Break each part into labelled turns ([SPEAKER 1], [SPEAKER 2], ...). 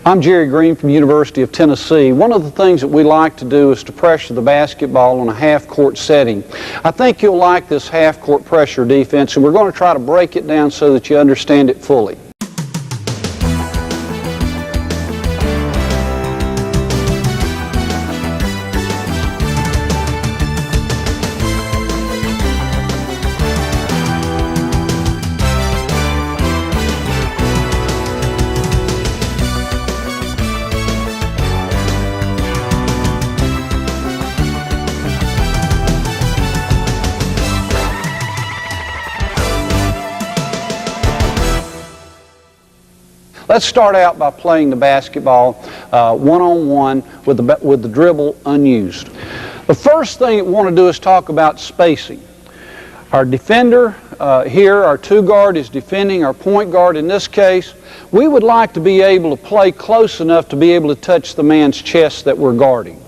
[SPEAKER 1] I'm Jerry Green from the University of Tennessee. One of the things that we like to do is to pressure the basketball on a half-court setting. I think you'll like this half-court pressure defense, and we're going to try to break it down so that you understand it fully. Let's start out by playing the basketball one-on-one with the dribble unused. The first thing we want to do is talk about spacing. Our defender here, our two guard, is defending our point guard in this case. We would like to be able to play close enough to be able to touch the man's chest that we're guarding.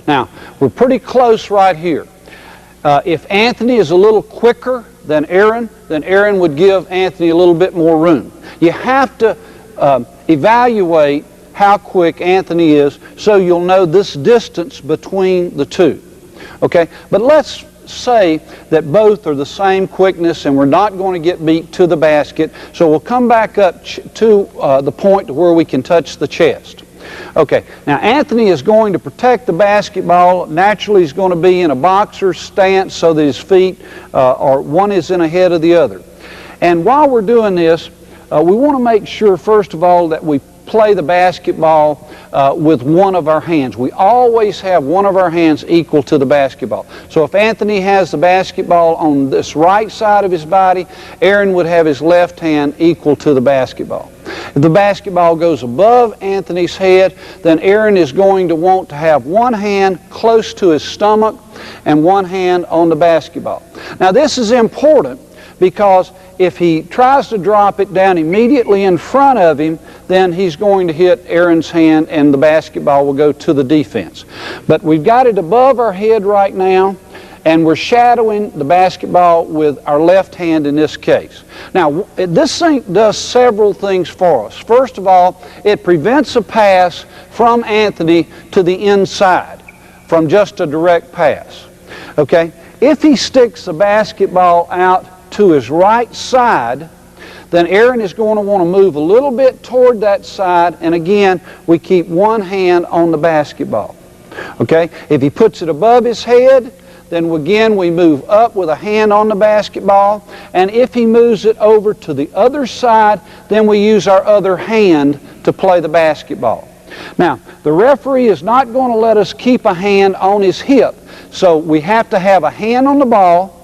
[SPEAKER 1] Now, we're pretty close right here. If Anthony is a little quicker than Aaron would give Anthony a little bit more room. You have to evaluate how quick Anthony is so you'll know this distance between the two. Okay? But let's say that both are the same quickness and we're not going to get beat to the basket, so we'll come back up to the point to where we can touch the chest. Okay, now Anthony is going to protect the basketball. Naturally, he's going to be in a boxer stance so that his feet one is in ahead of the other. And while we're doing this, we want to make sure, first of all, that we play the basketball with one of our hands. We always have one of our hands equal to the basketball. So if Anthony has the basketball on this right side of his body, Aaron would have his left hand equal to the basketball. If the basketball goes above Anthony's head, then Aaron is going to want to have one hand close to his stomach and one hand on the basketball. Now this is important because if he tries to drop it down immediately in front of him, then he's going to hit Aaron's hand and the basketball will go to the defense. But we've got it above our head right now, and we're shadowing the basketball with our left hand in this case. Now, this thing does several things for us. First of all, it prevents a pass from Anthony to the inside from just a direct pass. Okay? If he sticks the basketball out to his right side, then Aaron is going to want to move a little bit toward that side, and again, we keep one hand on the basketball. Okay? If he puts it above his head, then again we move up with a hand on the basketball, and if he moves it over to the other side, then we use our other hand to play the basketball. Now, the referee is not going to let us keep a hand on his hip, so we have to have a hand on the ball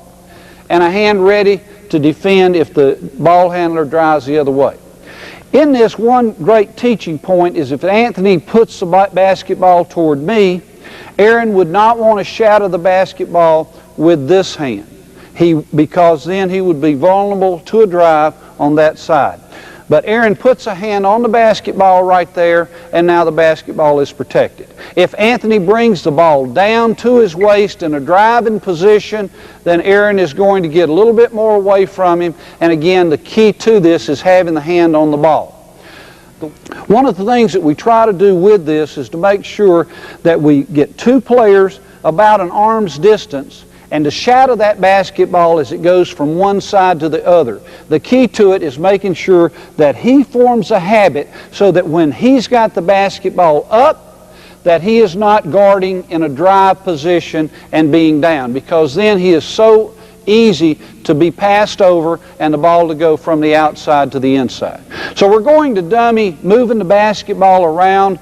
[SPEAKER 1] and a hand ready to defend if the ball handler drives the other way. In this, one great teaching point is if Anthony puts the basketball toward me, Aaron would not want to shadow the basketball with this hand, because then he would be vulnerable to a drive on that side. But Aaron puts a hand on the basketball right there, and now the basketball is protected. If Anthony brings the ball down to his waist in a driving position, then Aaron is going to get a little bit more away from him. And again, the key to this is having the hand on the ball. One of the things that we try to do with this is to make sure that we get two players about an arm's distance and to shadow that basketball as it goes from one side to the other. The key to it is making sure that he forms a habit so that when he's got the basketball up, that he is not guarding in a drive position and being down, because then he is so easy to be passed over and the ball to go from the outside to the inside. So we're going to dummy moving the basketball around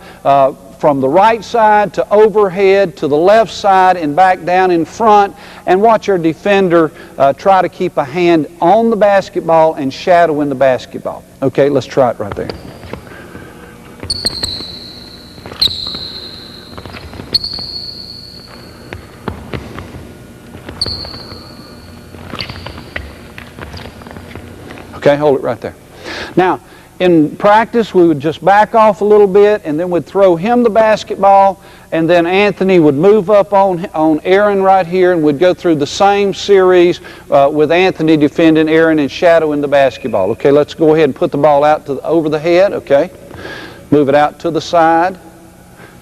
[SPEAKER 1] from the right side to overhead to the left side and back down in front, and watch our defender try to keep a hand on the basketball and shadowing the basketball. Okay, let's try it right there. Okay, hold it right there. Now, in practice, we would just back off a little bit, and then we'd throw him the basketball, and then Anthony would move up on Aaron right here, and we'd go through the same series with Anthony defending Aaron and shadowing the basketball. Okay, let's go ahead and put the ball out over the head, okay? Move it out to the side,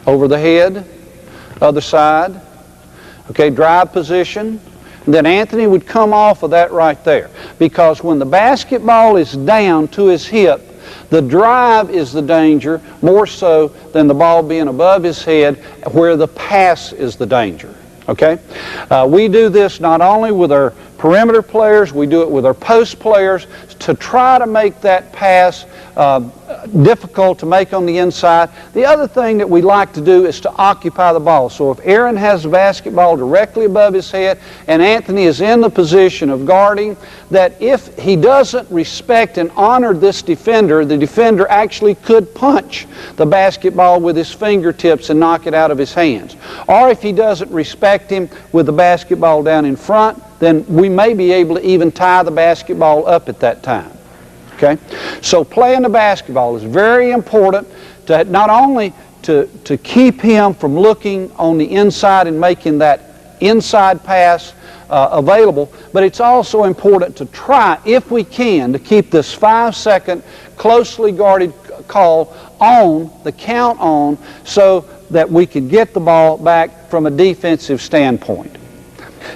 [SPEAKER 1] over the head, other side. Okay, drive position. And then Anthony would come off of that right there. Because when the basketball is down to his hip, the drive is the danger more so than the ball being above his head, where the pass is the danger. Okay? We do this not only with our perimeter players, we do it with our post players to try to make that pass difficult to make on the inside. The other thing that we like to do is to occupy the ball. So if Aaron has the basketball directly above his head and Anthony is in the position of guarding, that if he doesn't respect and honor this defender, the defender actually could punch the basketball with his fingertips and knock it out of his hands. Or if he doesn't respect him with the basketball down in front, then we may be able to even tie the basketball up at that time. Okay? So playing the basketball is very important to not only to keep him from looking on the inside and making that inside pass available, but it's also important to try, if we can, to keep this 5-second closely guarded call on, the count on, so that we can get the ball back from a defensive standpoint.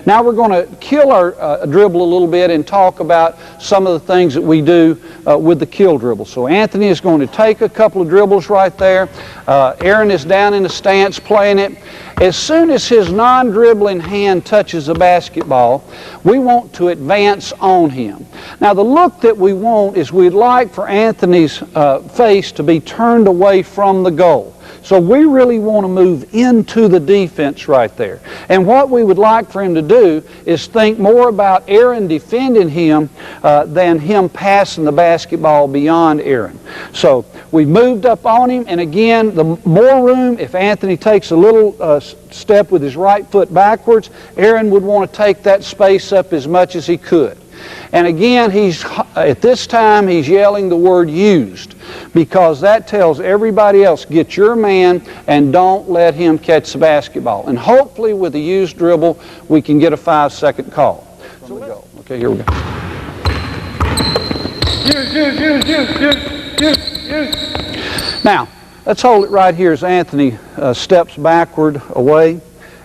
[SPEAKER 1] Now we're going to kill our dribble a little bit and talk about some of the things that we do with the kill dribble. So Anthony is going to take a couple of dribbles right there. Aaron is down in the stance playing it. As soon as his non-dribbling hand touches the basketball, we want to advance on him. Now the look that we want is we'd like for Anthony's face to be turned away from the goal. So we really want to move into the defense right there. And what we would like for him to do is think more about Aaron defending him than him passing the basketball beyond Aaron. So we've moved up on him, and again, the more room, if Anthony takes a little step with his right foot backwards, Aaron would want to take that space up as much as he could. And again, at this time, he's yelling the word used, because that tells everybody else, get your man and don't let him catch the basketball. And hopefully with the used dribble, we can get a 5-second call. So we go. Okay, here we go. Use. Now, let's hold it right here as Anthony steps backward away.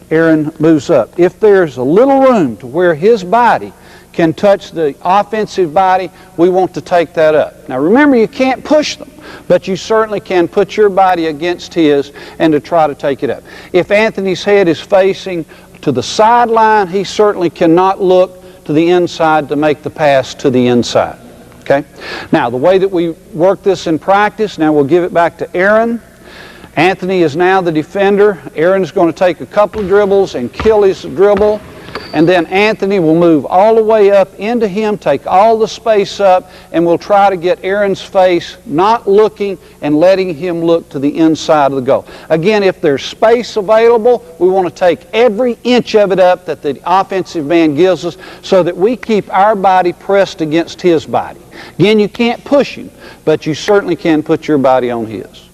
[SPEAKER 1] Aaron moves up. If there's a little room to where his body can touch the offensive body, we want to take that up. Now remember, you can't push them, but you certainly can put your body against his and to try to take it up. If Anthony's head is facing to the sideline, he certainly cannot look to the inside to make the pass to the inside. Okay? Now the way that we work this in practice, now we'll give it back to Aaron. Anthony is now the defender. Aaron's going to take a couple of dribbles and kill his dribble. And then Anthony will move all the way up into him, take all the space up, and we'll try to get Aaron's face not looking and letting him look to the inside of the goal. Again, if there's space available, we want to take every inch of it up that the offensive man gives us so that we keep our body pressed against his body. Again, you can't push him, but you certainly can put your body on his.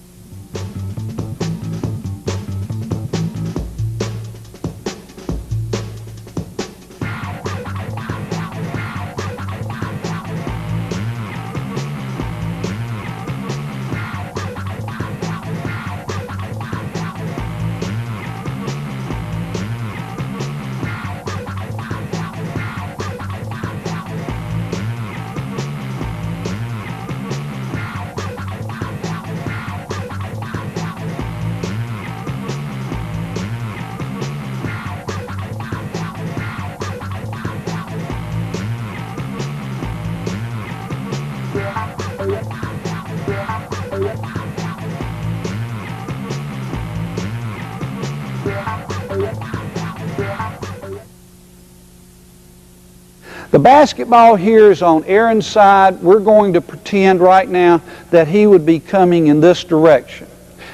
[SPEAKER 1] The basketball here is on Aaron's side. We're going to pretend right now that he would be coming in this direction.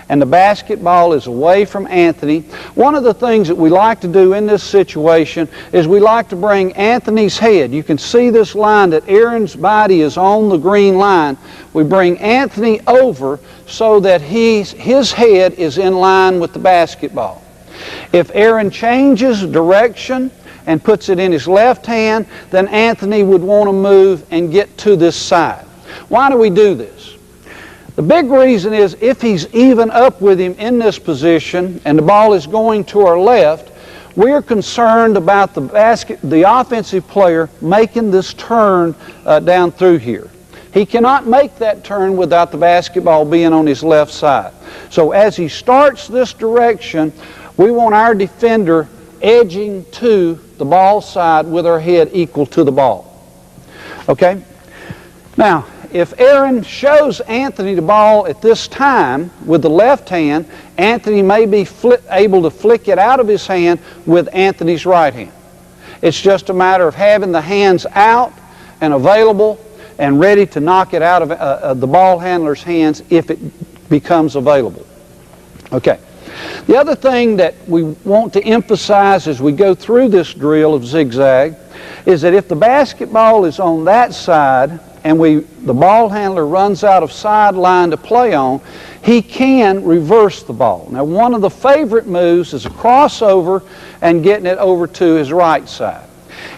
[SPEAKER 1] And the basketball is away from Anthony. One of the things that we like to do in this situation is we like to bring Anthony's head. You can see this line that Aaron's body is on the green line. We bring Anthony over so that his head is in line with the basketball. If Aaron changes direction and puts it in his left hand, then Anthony would want to move and get to this side. Why do we do this? The big reason is if he's even up with him in this position and the ball is going to our left, we're concerned about the offensive player making this turn down through here. He cannot make that turn without the basketball being on his left side. So as he starts this direction, we want our defender edging to the ball side with our head equal to the ball. Okay? Now, if Aaron shows Anthony the ball at this time with the left hand, Anthony may be able to flick it out of his hand with Anthony's right hand. It's just a matter of having the hands out and available and ready to knock it out of the ball handler's hands if it becomes available. Okay. The other thing that we want to emphasize as we go through this drill of zigzag is that if the basketball is on that side and the ball handler runs out of sideline to play on, he can reverse the ball. Now, one of the favorite moves is a crossover and getting it over to his right side.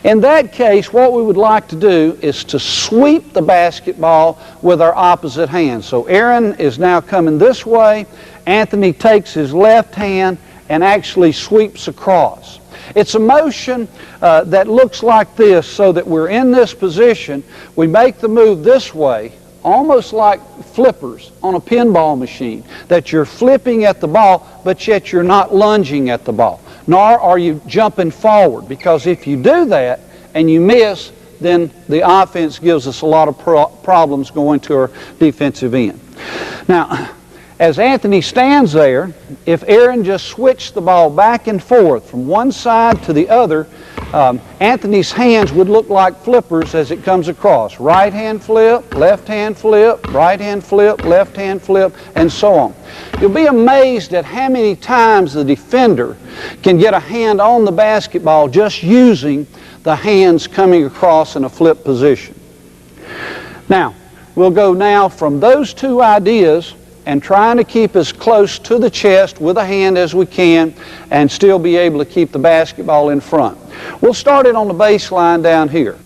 [SPEAKER 1] In that case, what we would like to do is to sweep the basketball with our opposite hand. So Aaron is now coming this way. Anthony takes his left hand and actually sweeps across. It's a motion that looks like this, so that we're in this position. We make the move this way, almost like flippers on a pinball machine, that you're flipping at the ball, but yet you're not lunging at the ball, nor are you jumping forward, because if you do that and you miss, then the offense gives us a lot of problems going to our defensive end. Now, as Anthony stands there, if Aaron just switched the ball back and forth from one side to the other, Anthony's hands would look like flippers as it comes across. Right hand flip, left hand flip, right hand flip, left hand flip, and so on. You'll be amazed at how many times the defender can get a hand on the basketball just using the hands coming across in a flip position. Now, we'll go now from those two ideas and trying to keep as close to the chest with a hand as we can and still be able to keep the basketball in front. We'll start it on the baseline down here.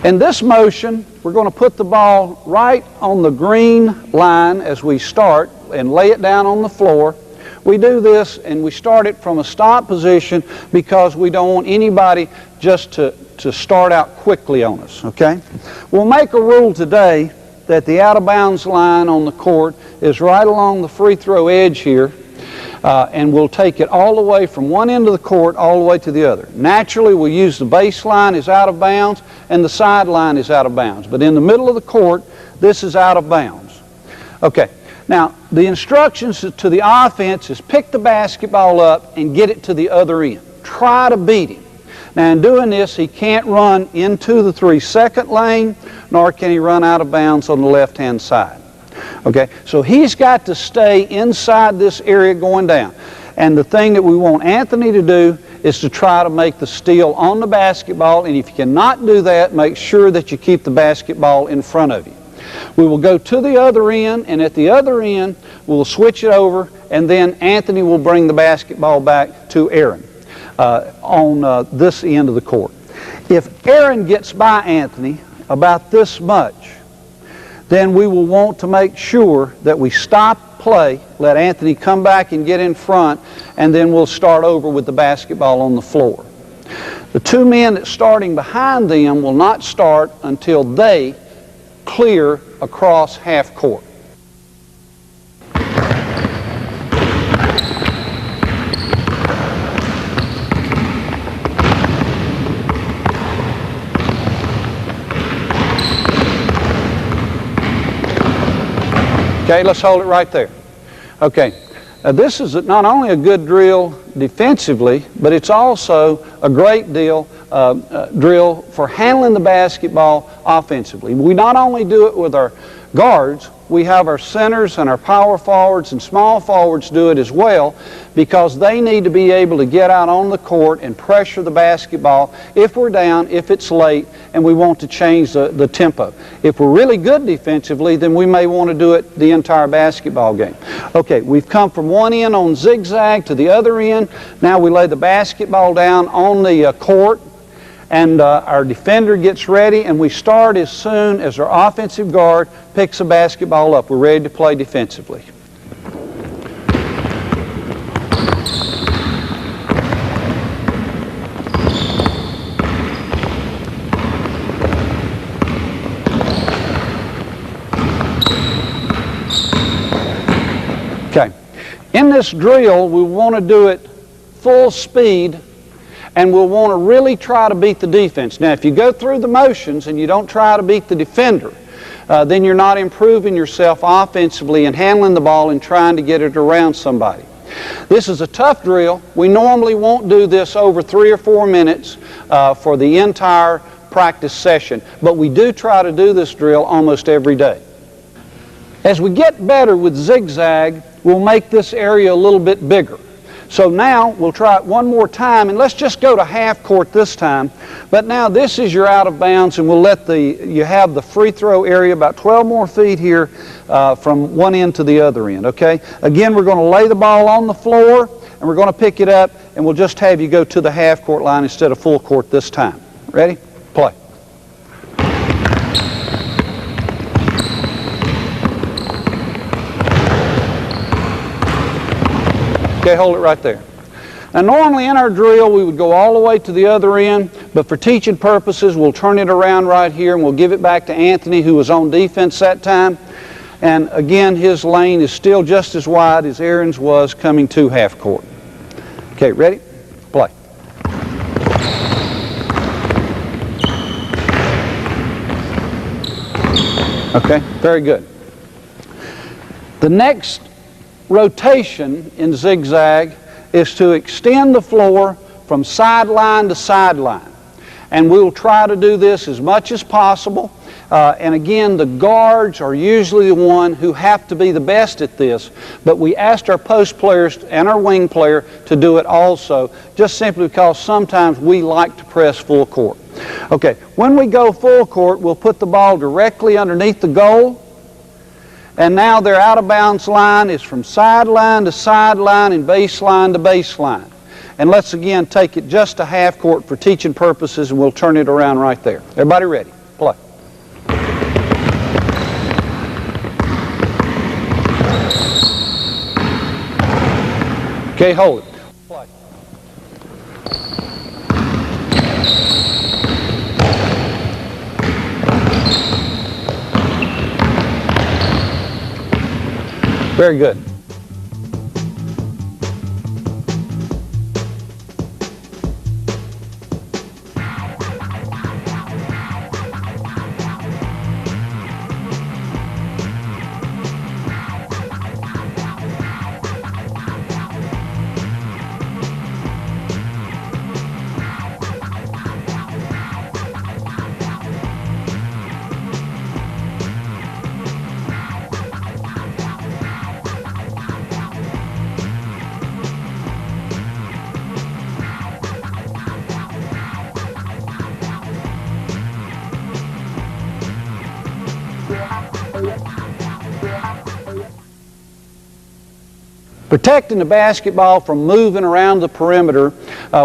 [SPEAKER 1] In this motion, we're going to put the ball right on the green line as we start and lay it down on the floor. We do this and we start it from a stop position because we don't want anybody just to start out quickly on us, okay? We'll make a rule today that the out-of-bounds line on the court is right along the free throw edge here, and we'll take it all the way from one end of the court all the way to the other. Naturally, we'll use the baseline is out of bounds and the sideline is out of bounds, but in the middle of the court, this is out of bounds. Okay, now the instructions to the offense is pick the basketball up and get it to the other end. Try to beat him. Now, in doing this, he can't run into the 3-second lane, nor can he run out of bounds on the left-hand side. Okay, so he's got to stay inside this area going down. And the thing that we want Anthony to do is to try to make the steal on the basketball, and if you cannot do that, make sure that you keep the basketball in front of you. We will go to the other end, and at the other end, we'll switch it over, and then Anthony will bring the basketball back to Aaron. On this end of the court. If Aaron gets by Anthony about this much, then we will want to make sure that we stop play, let Anthony come back and get in front, and then we'll start over with the basketball on the floor. The two men that's starting behind them will not start until they clear across half court. Okay, let's hold it right there. Okay, this is not only a good drill defensively, but it's also a great drill for handling the basketball offensively. We not only do it with our guards, we have our centers and our power forwards and small forwards do it as well, because they need to be able to get out on the court and pressure the basketball if we're down, if it's late, and we want to change the tempo. If we're really good defensively, then we may want to do it the entire basketball game. Okay, we've come from one end on zigzag to the other end. Now we lay the basketball down on the court, and our defender gets ready, and we start as soon as our offensive guard picks a basketball up. We're ready to play defensively. Okay. In this drill, we want to do it full speed, and we'll want to really try to beat the defense. Now, if you go through the motions and you don't try to beat the defender, then you're not improving yourself offensively and handling the ball and trying to get it around somebody. This is a tough drill. We normally won't do this over 3 or 4 minutes for the entire practice session, but we do try to do this drill almost every day. As we get better with zigzag, we'll make this area a little bit bigger. So now we'll try it one more time, and let's just go to half court this time. But now this is your out of bounds, and we'll let you have the free throw area about 12 more feet here from one end to the other end, okay? Again, we're going to lay the ball on the floor, and we're going to pick it up, and we'll just have you go to the half court line instead of full court this time. Ready? Play. Okay, hold it right there. Now normally in our drill we would go all the way to the other end, but for teaching purposes we'll turn it around right here and we'll give it back to Anthony, who was on defense that time. And again, his lane is still just as wide as Aaron's was coming to half court. Okay, ready? Play. Okay, very good. The next rotation in zigzag is to extend the floor from sideline to sideline. And we'll try to do this as much as possible. And again, the guards are usually the one who have to be the best at this, but we asked our post players and our wing player to do it also, just simply because sometimes we like to press full court. Okay, when we go full court, we'll put the ball directly underneath the goal. And now their out-of-bounds line is from sideline to sideline and baseline to baseline. And let's again take it just to half court for teaching purposes, and we'll turn it around right there. Everybody ready? Play. Okay, hold it. Play. Very good. Protecting the basketball from moving around the perimeter,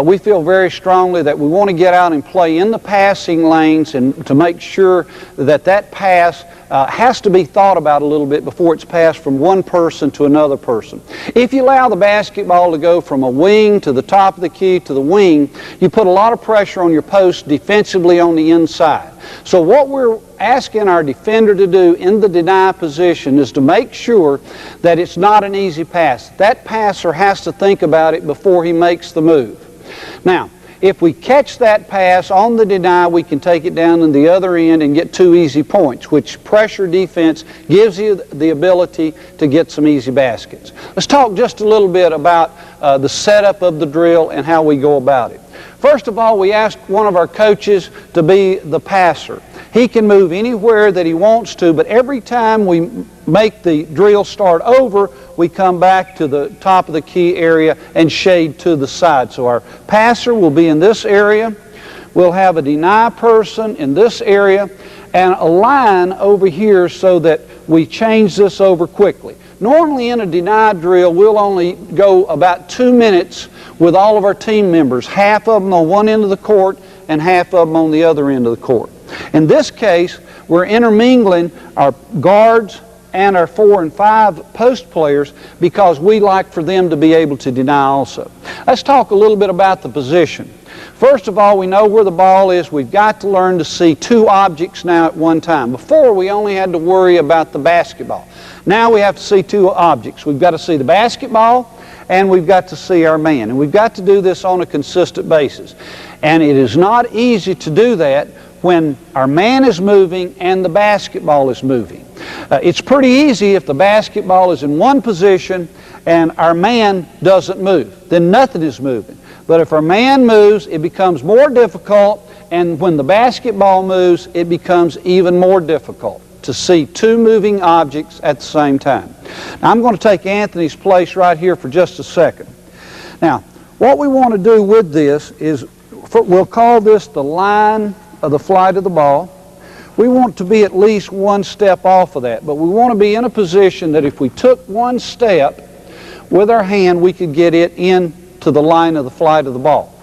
[SPEAKER 1] we feel very strongly that we want to get out and play in the passing lanes, and to make sure that that pass has to be thought about a little bit before it's passed from one person to another person. If you allow the basketball to go from a wing to the top of the key to the wing, you put a lot of pressure on your post defensively on the inside. So what we're asking our defender to do in the deny position is to make sure that it's not an easy pass. That passer has to think about it before he makes the move. Now, if we catch that pass on the deny, we can take it down in the other end and get 2 easy points, which pressure defense gives you the ability to get some easy baskets. Let's talk just a little bit about the setup of the drill and how we go about it. First of all, we asked one of our coaches to be the passer. He can move anywhere that he wants to, but every time we make the drill start over, we come back to the top of the key area and shade to the side. So our passer will be in this area. We'll have a deny person in this area and a line over here so that we change this over quickly. Normally in a deny drill, we'll only go about 2 minutes with all of our team members, half of them on one end of the court and half of them on the other end of the court. In this case, we're intermingling our guards and our 4 and 5 post players because we like for them to be able to deny also. Let's talk a little bit about the position. First of all, we know where the ball is. We've got to learn to see 2 objects now at one time. Before, we only had to worry about the basketball. Now we have to see 2 objects. We've got to see the basketball and we've got to see our man. And we've got to do this on a consistent basis. And it is not easy to do that when our man is moving and the basketball is moving. It's pretty easy if the basketball is in one position and our man doesn't move. Then nothing is moving. But if our man moves, it becomes more difficult, and when the basketball moves, it becomes even more difficult to see 2 moving objects at the same time. Now, I'm going to take Anthony's place right here for just a second. Now, what we want to do with this is, we'll call this the line of the flight of the ball. We want to be at least 1 step off of that, but we want to be in a position that if we took 1 step with our hand, we could get it into the line of the flight of the ball.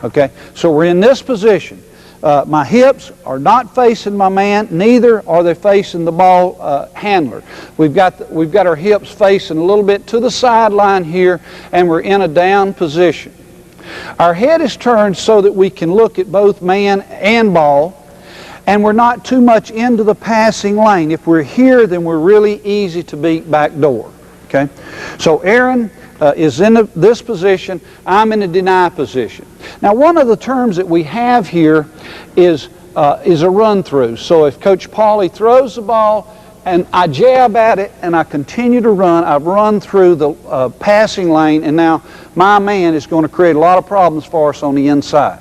[SPEAKER 1] Okay, so we're in this position. My hips are not facing my man, neither are they facing the ball handler. We've got our hips facing a little bit to the sideline here, and we're in a down position. Our head is turned so that we can look at both man and ball, and we're not too much into the passing lane. If we're here, then we're really easy to beat backdoor. Okay, so Aaron is in this position. I'm in a deny position. Now, one of the terms that we have here is a run through. So if Coach Pauly throws the ball and I jab at it and I continue to run, I've run through the passing lane, and now my man is going to create a lot of problems for us on the inside.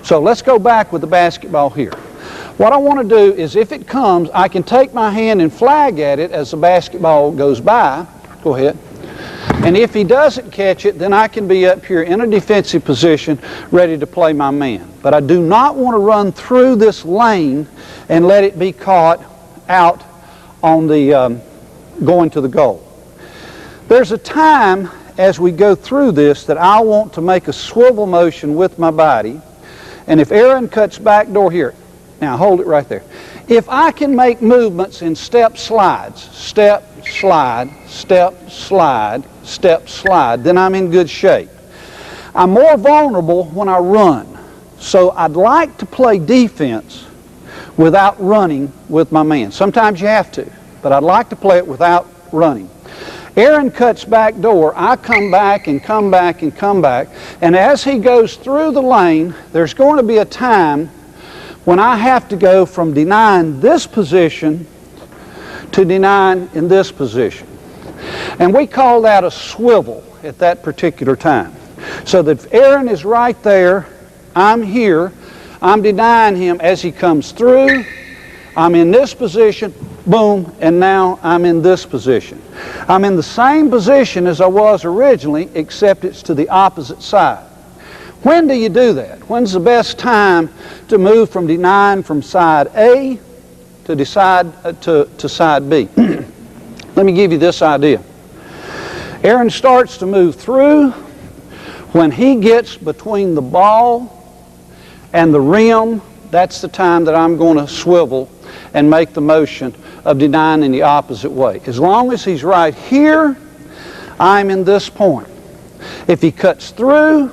[SPEAKER 1] So let's go back with the basketball here. What I want to do is, if it comes, I can take my hand and flag at it as the basketball goes by. Go ahead. And if he doesn't catch it, then I can be up here in a defensive position ready to play my man. But I do not want to run through this lane and let it be caught out on the going to the goal. There's a time as we go through this that I want to make a swivel motion with my body. And if Aaron cuts back door here, now hold it right there. If I can make movements in step slides, step, slide, step, slide, step, slide, then I'm in good shape. I'm more vulnerable when I run. So I'd like to play defense without running with my man. Sometimes you have to, but I'd like to play it without running. Aaron cuts back door, I come back and come back and come back, and as he goes through the lane, there's going to be a time when I have to go from denying this position to denying in this position. And we call that a swivel at that particular time. So that if Aaron is right there, I'm here, I'm denying him as he comes through, I'm in this position, boom, and now I'm in this position. I'm in the same position as I was originally, except it's to the opposite side. When do you do that? When's the best time to move from denying from side A to side B? Let me give you this idea. Aaron starts to move through. When he gets between the ball and the rim, that's the time that I'm going to swivel and make the motion of denying in the opposite way. As long as he's right here, I'm in this point. If he cuts through,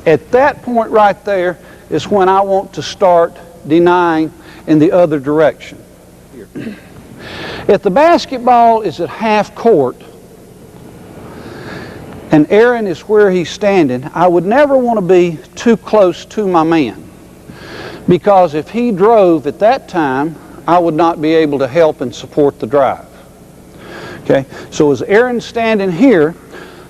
[SPEAKER 1] at that point right there is when I want to start denying in the other direction. If the basketball is at half court and Aaron is where he's standing, I would never want to be too close to my man, because if he drove at that time, I would not be able to help and support the drive. Okay, so as Aaron's standing here,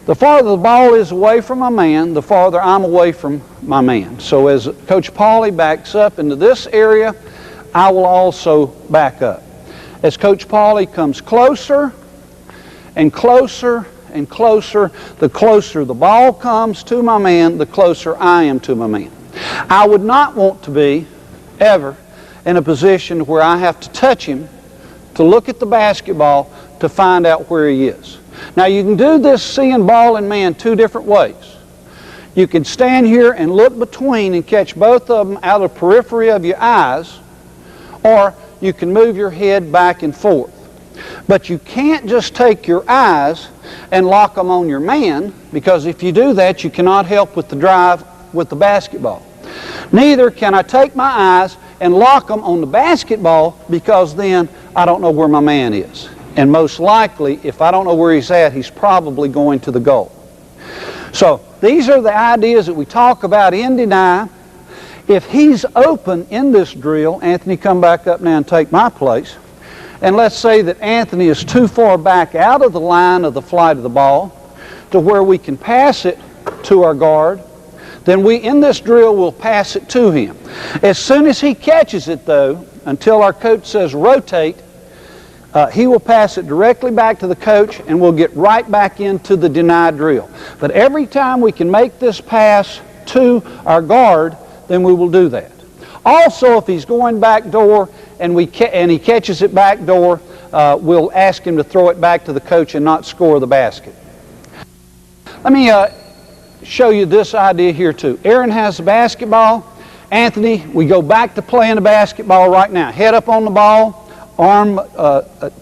[SPEAKER 1] the farther the ball is away from my man, the farther I'm away from my man. So as Coach Pauly backs up into this area, I will also back up. As Coach Pauly comes closer and closer and closer, the closer the ball comes to my man, the closer I am to my man. I would not want to be ever in a position where I have to touch him to look at the basketball to find out where he is. Now, you can do this seeing ball and man 2 different ways. You can stand here and look between and catch both of them out of the periphery of your eyes, or you can move your head back and forth. But you can't just take your eyes and lock them on your man, because if you do that, you cannot help with the drive with the basketball. Neither can I take my eyes and lock them on the basketball, because then I don't know where my man is. And most likely, if I don't know where he's at, he's probably going to the goal. So these are the ideas that we talk about in deny. If he's open in this drill, Anthony, come back up now and take my place. And let's say that Anthony is too far back out of the line of the flight of the ball to where we can pass it to our guard. Then we, in this drill, will pass it to him. As soon as he catches it, though, until our coach says rotate, he will pass it directly back to the coach, and we'll get right back into the deny drill. But every time we can make this pass to our guard, then we will do that. Also, if he's going back door and he catches it back door, we'll ask him to throw it back to the coach and not score the basket. Let me show you this idea here too. Aaron has the basketball. Anthony, we go back to playing the basketball right now. Head up on the ball, arm,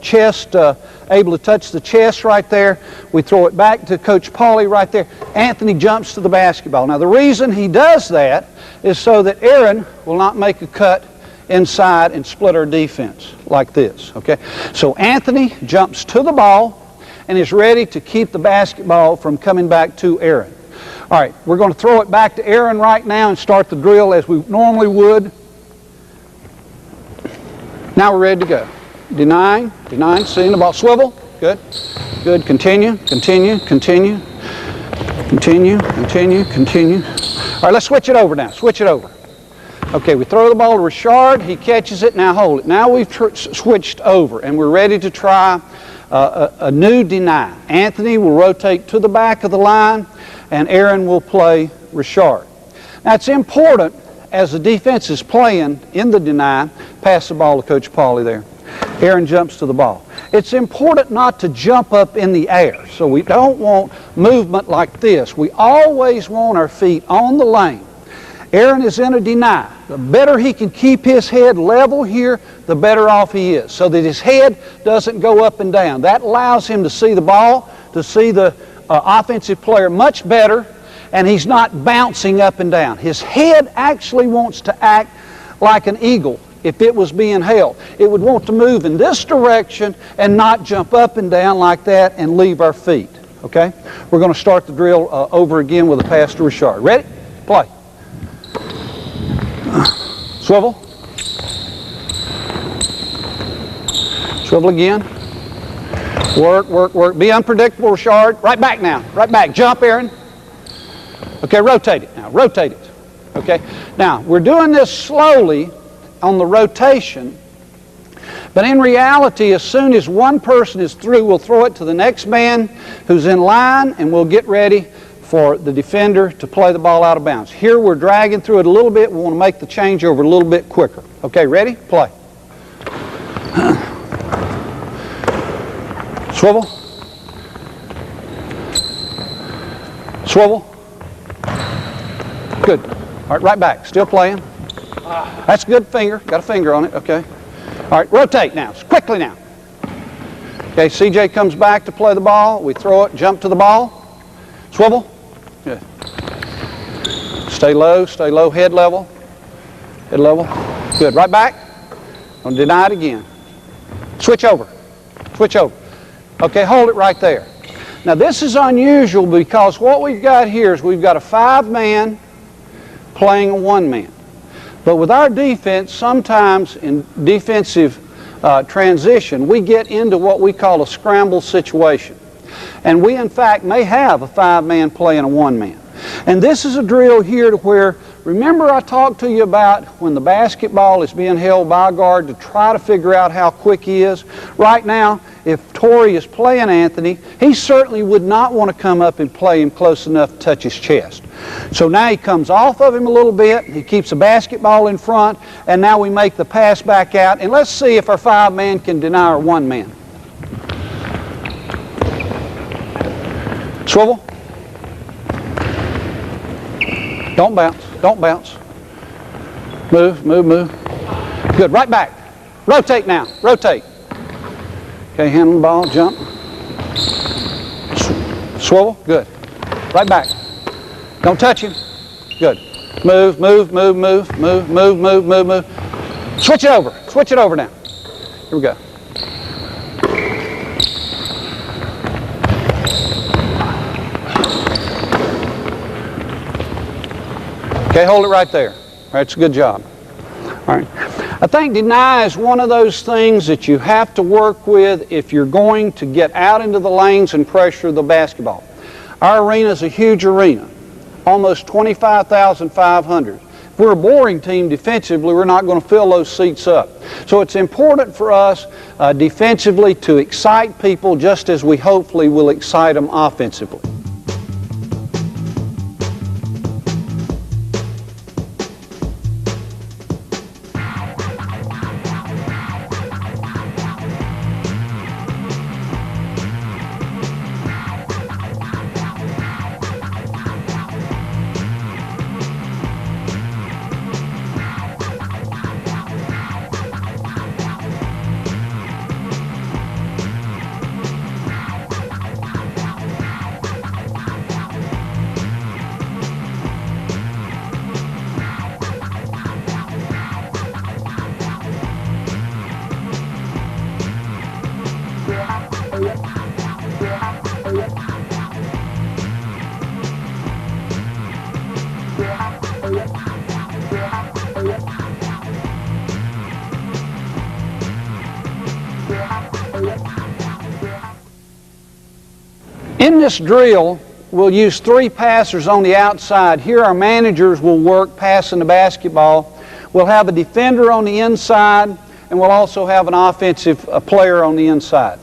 [SPEAKER 1] chest, able to touch the chest right there. We throw it back to Coach Pauly right there. Anthony jumps to the basketball. Now the reason he does that is so that Aaron will not make a cut inside and split our defense like this. Okay? So Anthony jumps to the ball and is ready to keep the basketball from coming back to Aaron. All right, we're going to throw it back to Aaron right now and start the drill as we normally would. Now we're ready to go. Denying, seeing the ball. Swivel, good, good. Continue. Continue. All right, let's switch it over now. Switch it over. Okay, we throw the ball to Richard. He catches it. Now hold it. Now we've switched over, and we're ready to try a new deny. Anthony will rotate to the back of the line, and Aaron will play Richard. Now it's important, as the defense is playing in the deny, pass the ball to Coach Pauly there. Aaron jumps to the ball. It's important not to jump up in the air, so we don't want movement like this. We always want our feet on the lane. Aaron is in a deny. The better he can keep his head level here, the better off he is, so that his head doesn't go up and down. That allows him to see the ball, to see the offensive player much better, and he's not bouncing up and down. His head actually wants to act like an eagle. If it was being held, it would want to move in this direction and not jump up and down like that and leave our feet. Okay? We're going to start the drill over again with a pass to Richard. Ready? Play. Swivel. Swivel again. Work. Be unpredictable, Richard. Right back now. Right back. Jump, Aaron. Okay, rotate it now. Rotate it. Okay? Now, we're doing this slowly on the rotation, but in reality, as soon as one person is through, we'll throw it to the next man who's in line, and we'll get ready for the defender to play the ball out of bounds. Here we're dragging through it a little bit. We want to make the changeover a little bit quicker. Okay, ready? Play. Swivel. Swivel. Good. All right, right back. Still playing. That's a good finger. Got a finger on it. Okay. All right, rotate now. Quickly now. Okay, CJ comes back to play the ball. We throw it, jump to the ball. Swivel. Good. Stay low, head level. Head level. Good. Right back. Gonna deny it again. Switch over. Switch over. Okay, hold it right there. Now this is unusual because what we've got here is we've got a 5-man playing a 1-man. But with our defense, sometimes in defensive transition, we get into what we call a scramble situation. And we, in fact, may have a 5-man playing a 1-man. And this is a drill here to where, remember I talked to you about when the basketball is being held by a guard to try to figure out how quick he is. Right now, if Torrey is playing Anthony, he certainly would not want to come up and play him close enough to touch his chest. So now he comes off of him a little bit, he keeps the basketball in front, and now we make the pass back out. And let's see if our 5-man can deny our 1-man. Swivel. Don't bounce. Move. Good. Right back. Rotate now. Rotate. Okay, handle the ball. Jump. Swivel. Good. Right back. Don't touch him. Good. Move, move, move, move, move, move, move, move, move. Switch it over. Switch it over now. Here we go. Okay, hold it right there. All right, it's a good job. All right. I think deny is one of those things that you have to work with if you're going to get out into the lanes and pressure the basketball. Our arena is a huge arena, almost 25,500. If we're a boring team defensively, we're not going to fill those seats up. So it's important for us defensively to excite people just as we hopefully will excite them offensively. In this drill, we'll use 3 passers on the outside. Here our managers will work passing the basketball. We'll have a defender on the inside, and we'll also have an offensive player on the inside.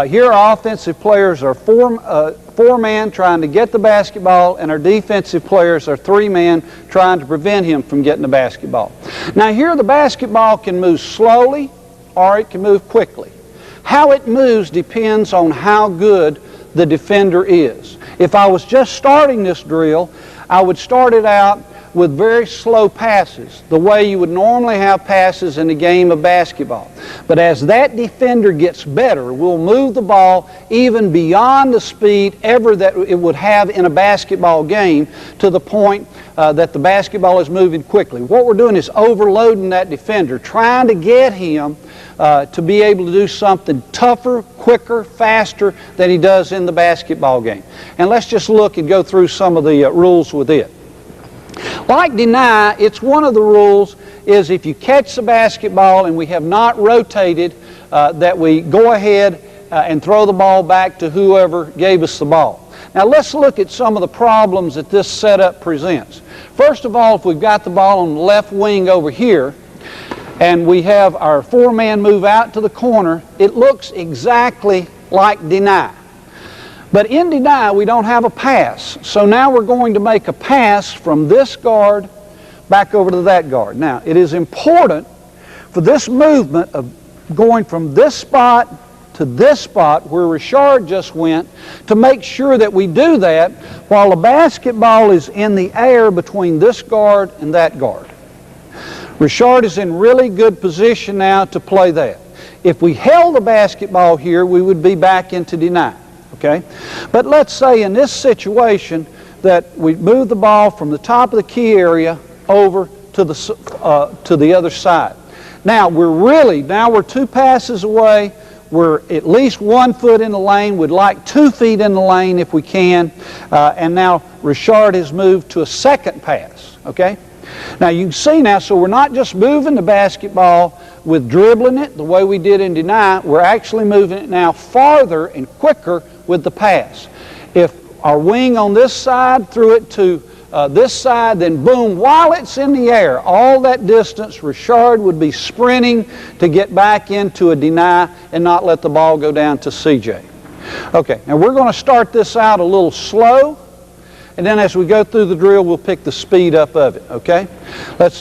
[SPEAKER 1] Here our offensive players are 4-man trying to get the basketball, and our defensive players are 3-man trying to prevent him from getting the basketball. Now here the basketball can move slowly or it can move quickly. How it moves depends on how good the defender is. If I was just starting this drill, I would start it out with very slow passes, the way you would normally have passes in a game of basketball. But as that defender gets better, we'll move the ball even beyond the speed ever that it would have in a basketball game, to the point that the basketball is moving quickly. What we're doing is overloading that defender, trying to get him to be able to do something tougher, quicker, faster than he does in the basketball game. And let's just look and go through some of the rules with it. Like deny, it's one of the rules is if you catch the basketball and we have not rotated, that we go ahead and throw the ball back to whoever gave us the ball. Now let's look at some of the problems that this setup presents. First of all, if we've got the ball on the left wing over here, and we have our 4-man move out to the corner, it looks exactly like deny. But in deny, we don't have a pass. So now we're going to make a pass from this guard back over to that guard. Now, it is important for this movement of going from this spot to this spot where Richard just went, to make sure that we do that while the basketball is in the air between this guard and that guard. Richard is in really good position now to play that. If we held the basketball here, we would be back into deny. Okay? But let's say in this situation that we move the ball from the top of the key area over to the other side. Now we're 2 passes away. We're at least 1 foot in the lane. We'd like 2 feet in the lane if we can. And now Richard has moved to a second pass. Okay? Now you can see now, so we're not just moving the basketball with dribbling it the way we did in deny. We're actually moving it now farther and quicker with the pass. If our wing on this side threw it to this side, then boom, while it's in the air, all that distance, Richard would be sprinting to get back into a deny and not let the ball go down to CJ. Okay, now we're going to start this out a little slow, and then as we go through the drill, we'll pick the speed up of it, okay?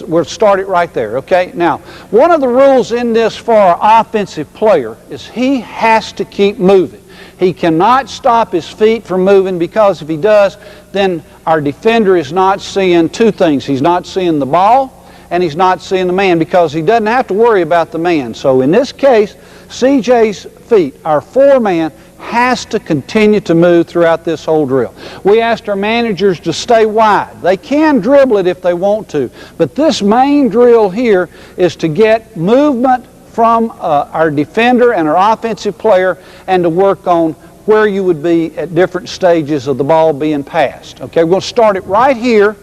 [SPEAKER 1] We'll start it right there, okay? Now, one of the rules in this for our offensive player is he has to keep moving. He cannot stop his feet from moving, because if he does, then our defender is not seeing 2 things. He's not seeing the ball, and he's not seeing the man, because he doesn't have to worry about the man. So in this case, CJ's feet, our four-man, has to continue to move throughout this whole drill. We asked our managers to stay wide. They can dribble it if they want to, but this main drill here is to get movement from our defender and our offensive player, and to work on where you would be at different stages of the ball being passed. Okay, we're going to start it right here.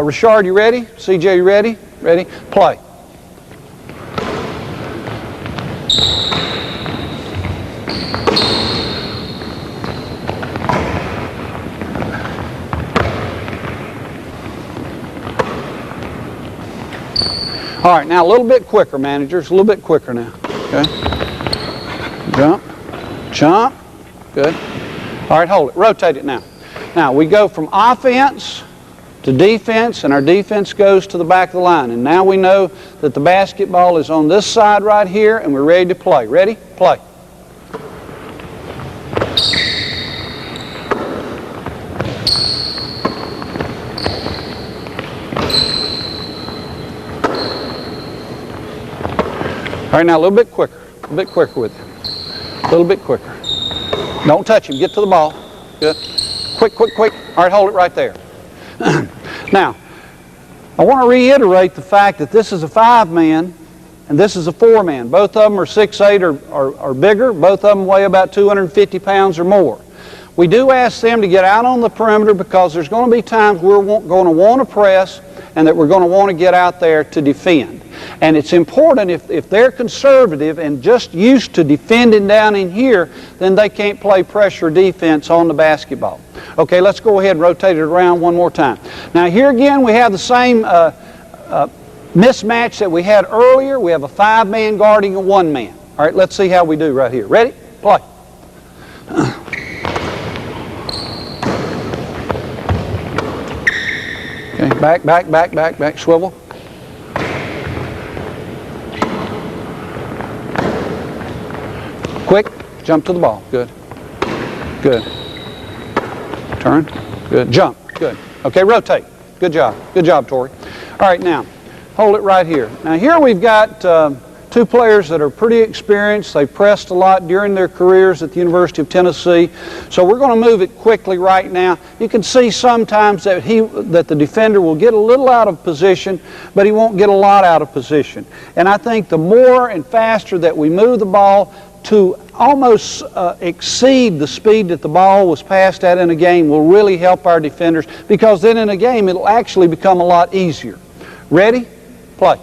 [SPEAKER 1] Richard, you ready? CJ, you ready? Ready? Play. All right, now a little bit quicker, managers, a little bit quicker now. Okay. Jump, jump. Good. All right, hold it. Rotate it now. Now, we go from offense to defense, and our defense goes to the back of the line. And now we know that the basketball is on this side right here, and we're ready to play. Ready? Play. All right, now a little bit quicker with it. A little bit quicker. Don't touch him. Get to the ball. Good. Quick, quick, quick. All right, hold it right there. Now, I want to reiterate the fact that this is a five-man and this is a four-man. Both of them are 6'8" or bigger. Both of them weigh about 250 pounds or more. We do ask them to get out on the perimeter, because there's going to be times we're going to want to press and that we're going to want to get out there to defend. And it's important, if they're conservative and just used to defending down in here, then they can't play pressure defense on the basketball. Okay, let's go ahead and rotate it around one more time. Now here again we have the same mismatch that we had earlier. We have a five-man guarding a one-man. All right, let's see how we do right here. Ready? Play. Okay, back, swivel. Quick, jump to the ball. Good. Good. Turn. Good. Jump. Good. Okay, rotate. Good job. Good job, Tori. All right, now, hold it right here. Now, here we've got two players that are pretty experienced. They've pressed a lot during their careers at the University of Tennessee. So we're going to move it quickly right now. You can see sometimes that the defender will get a little out of position, but he won't get a lot out of position. And I think the more and faster that we move the ball to almost exceed the speed that the ball was passed at in a game will really help our defenders, because then in a game it'll actually become a lot easier. Ready? Play.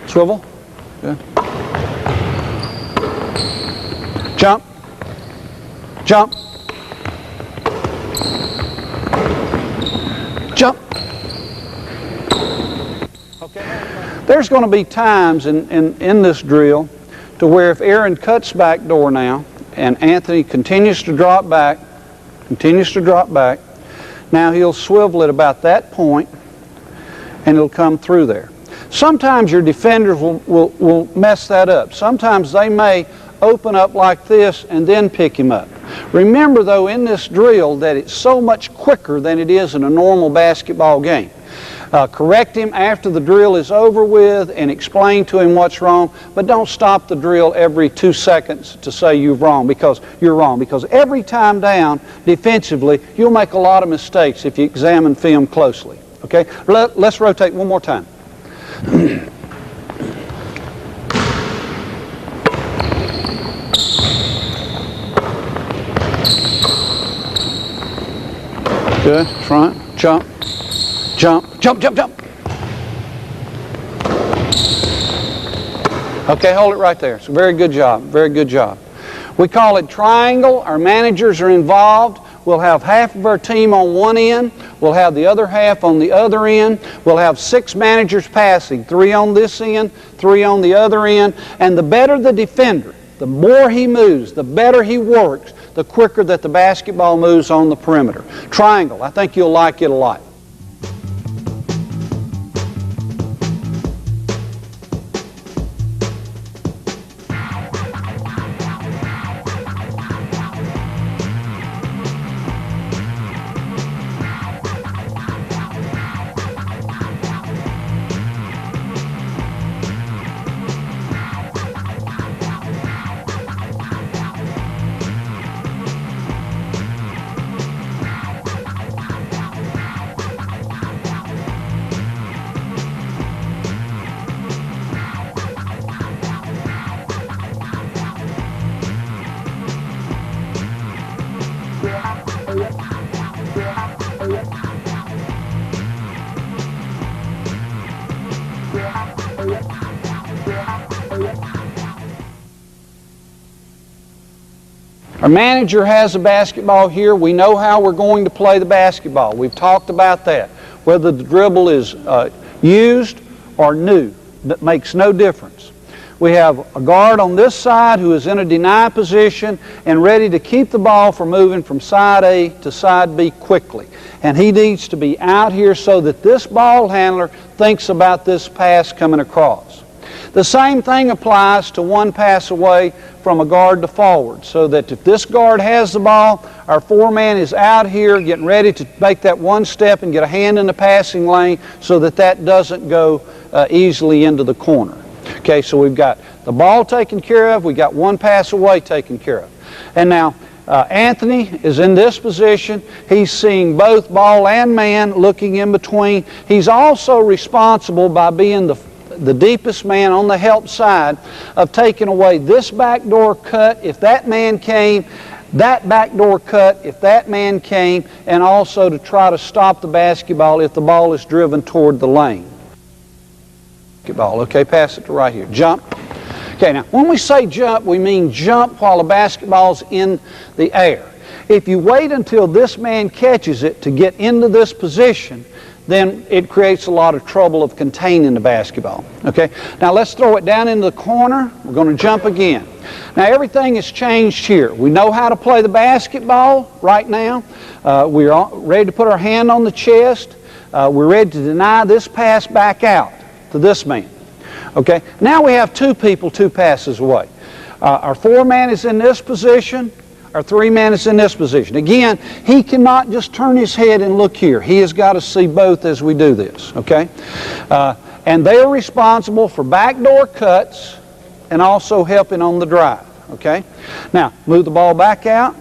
[SPEAKER 1] Swivel. Good. Jump. Jump. Jump. Okay. There's going to be times in this drill to where if Aaron cuts back door now and Anthony continues to drop back, now he'll swivel it about that point and it'll come through there. Sometimes your defenders will mess that up. Sometimes they may open up like this and then pick him up. Remember though, in this drill, that it's so much quicker than it is in a normal basketball game. Correct him after the drill is over with and explain to him what's wrong, but don't stop the drill every 2 seconds to say you're wrong, because every time down defensively you'll make a lot of mistakes if you examine film closely. Okay, let's rotate one more time. Good, front, jump. Jump, jump, jump, jump. Okay, hold it right there. So very good job, very good job. We call it triangle. Our managers are involved. We'll have half of our team on one end. We'll have the other half on the other end. We'll have 6 managers passing, 3 on this end, 3 on the other end. And the better the defender, the more he moves, the better he works, the quicker that the basketball moves on the perimeter. Triangle, I think you'll like it a lot. Our manager has a basketball here. We know how we're going to play the basketball. We've talked about that. Whether the dribble is used or new, that makes no difference. We have a guard on this side who is in a deny position and ready to keep the ball from moving from side A to side B quickly. And he needs to be out here so that this ball handler thinks about this pass coming across. The same thing applies to one pass away from a guard to forward, so that if this guard has the ball, our four-man is out here getting ready to make that one step and get a hand in the passing lane so that that doesn't go easily into the corner. Okay, so we've got the ball taken care of, we've got one pass away taken care of. And now Anthony is in this position. He's seeing both ball and man looking in between. He's also responsible by being the deepest man on the help side of taking away this backdoor cut if that man came, that backdoor cut if that man came, and also to try to stop the basketball if the ball is driven toward the lane. Basketball, okay, pass it to right here. Jump. Okay, now when we say jump, we mean jump while the basketball's in the air. If you wait until this man catches it to get into this position, then it creates a lot of trouble of containing the basketball. Okay, now let's throw it down into the corner. We're going to jump again. Now everything has changed here. We know how to play the basketball right now. We're ready to put our hand on the chest. We're ready to deny this pass back out to this man. Okay, now we have two people 2 passes away. Our four-man is in this position. Our three-man is in this position. Again, he cannot just turn his head and look here. He has got to see both as we do this, okay? And they are responsible for backdoor cuts and also helping on the drive, okay? Now, move the ball back out.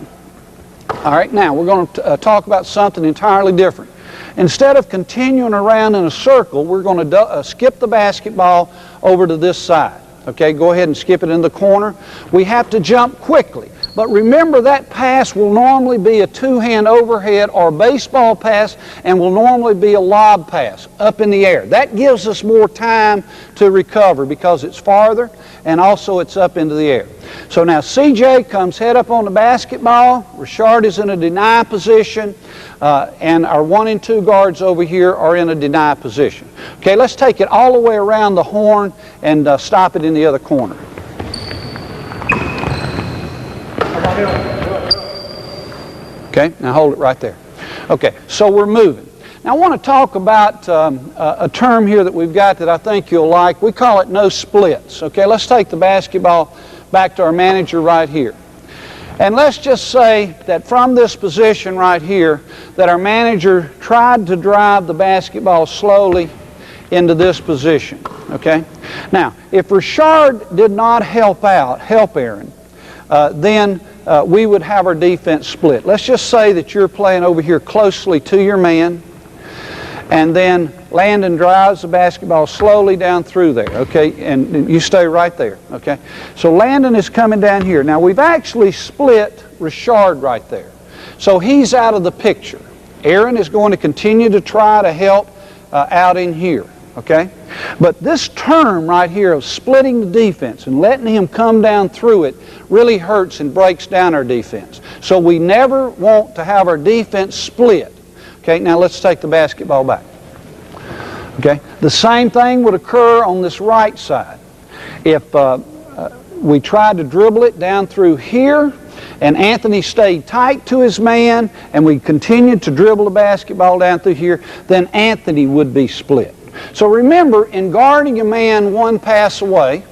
[SPEAKER 1] All right, now we're going to talk about something entirely different. Instead of continuing around in a circle, we're going to skip the basketball over to this side. Okay, go ahead and skip it in the corner. We have to jump quickly. But remember, that pass will normally be a two-hand overhead or a baseball pass and will normally be a lob pass up in the air. That gives us more time to recover because it's farther and also it's up into the air. So now CJ comes head up on the basketball. Richard is in a deny position. And our 1 and 2 guards over here are in a deny position. Okay, let's take it all the way around the horn and stop it in the other corner. Okay, now hold it right there. Okay, so we're moving. Now I want to talk about a term here that we've got that I think you'll like. We call it no splits. Okay, let's take the basketball back to our manager right here. And let's just say that from this position right here, that our manager tried to drive the basketball slowly into this position. Okay? Now, if Richard did not help Aaron, then we would have our defense split. Let's just say that you're playing over here closely to your man, and then Landon drives the basketball slowly down through there, okay? And you stay right there, okay? So Landon is coming down here. Now, we've actually split Richard right there. So he's out of the picture. Aaron is going to continue to try to help out in here, okay? But this term right here of splitting the defense and letting him come down through it really hurts and breaks down our defense. So we never want to have our defense split. Okay, now let's take the basketball back. Okay, the same thing would occur on this right side. If we tried to dribble it down through here and Anthony stayed tight to his man and we continued to dribble the basketball down through here, then Anthony would be split. So remember, in guarding a man 1 pass away,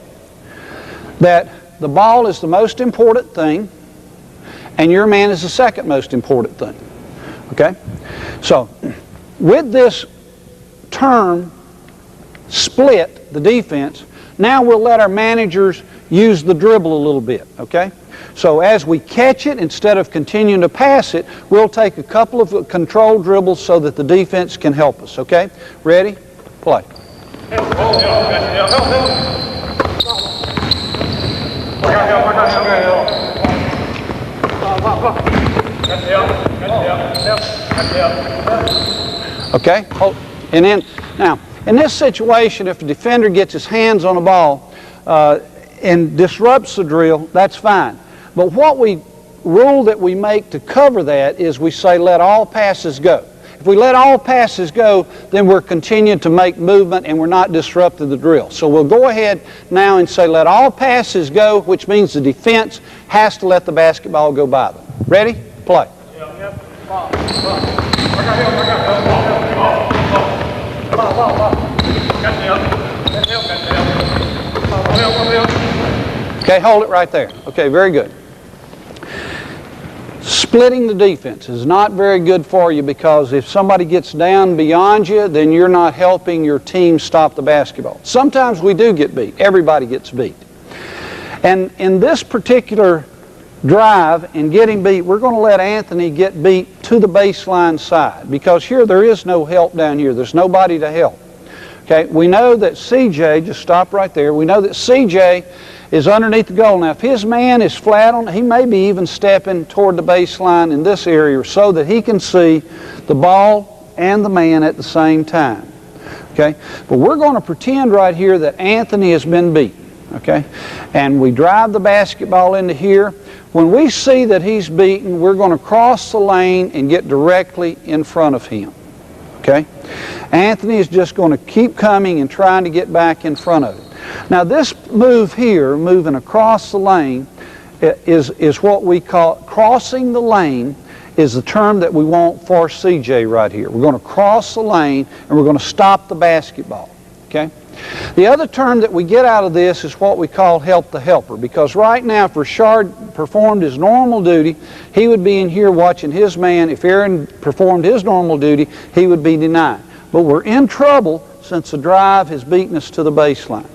[SPEAKER 1] that the ball is the most important thing and your man is the second most important thing. Okay? So, with this term, split the defense, now we'll let our managers use the dribble a little bit, okay? So as we catch it, instead of continuing to pass it, we'll take a couple of controlled dribbles so that the defense can help us, okay? Ready? Play. Okay? And then, now, in this situation, if the defender gets his hands on the ball and disrupts the drill, that's fine. But rule that we make to cover that is we say let all passes go. If we let all passes go, then we're continuing to make movement and we're not disrupting the drill. So we'll go ahead now and say let all passes go, which means the defense has to let the basketball go by them. Ready? Play. Okay, hold it right there. Okay, very good. Splitting the defense is not very good for you because if somebody gets down beyond you, then you're not helping your team stop the basketball. Sometimes we do get beat. Everybody gets beat. And in this particular drive and getting beat, we're going to let Anthony get beat to the baseline side because here there is no help down here. There's nobody to help. Okay, we know that CJ, just stop right there, we know that CJ is underneath the goal. Now if his man is flat on, he may be even stepping toward the baseline in this area so that he can see the ball and the man at the same time. Okay, but we're going to pretend right here that Anthony has been beat. Okay, and we drive the basketball into here. When we see that he's beaten, we're going to cross the lane and get directly in front of him. Okay, Anthony is just going to keep coming and trying to get back in front of him. Now this move here, moving across the lane, is what we call crossing the lane, is the term that we want for CJ right here. We're going to cross the lane and we're going to stop the basketball. Okay? The other term that we get out of this is what we call help the helper, because right now if Richard performed his normal duty, he would be in here watching his man. If Aaron performed his normal duty, he would be denied. But we're in trouble since the drive has beaten us to the baseline.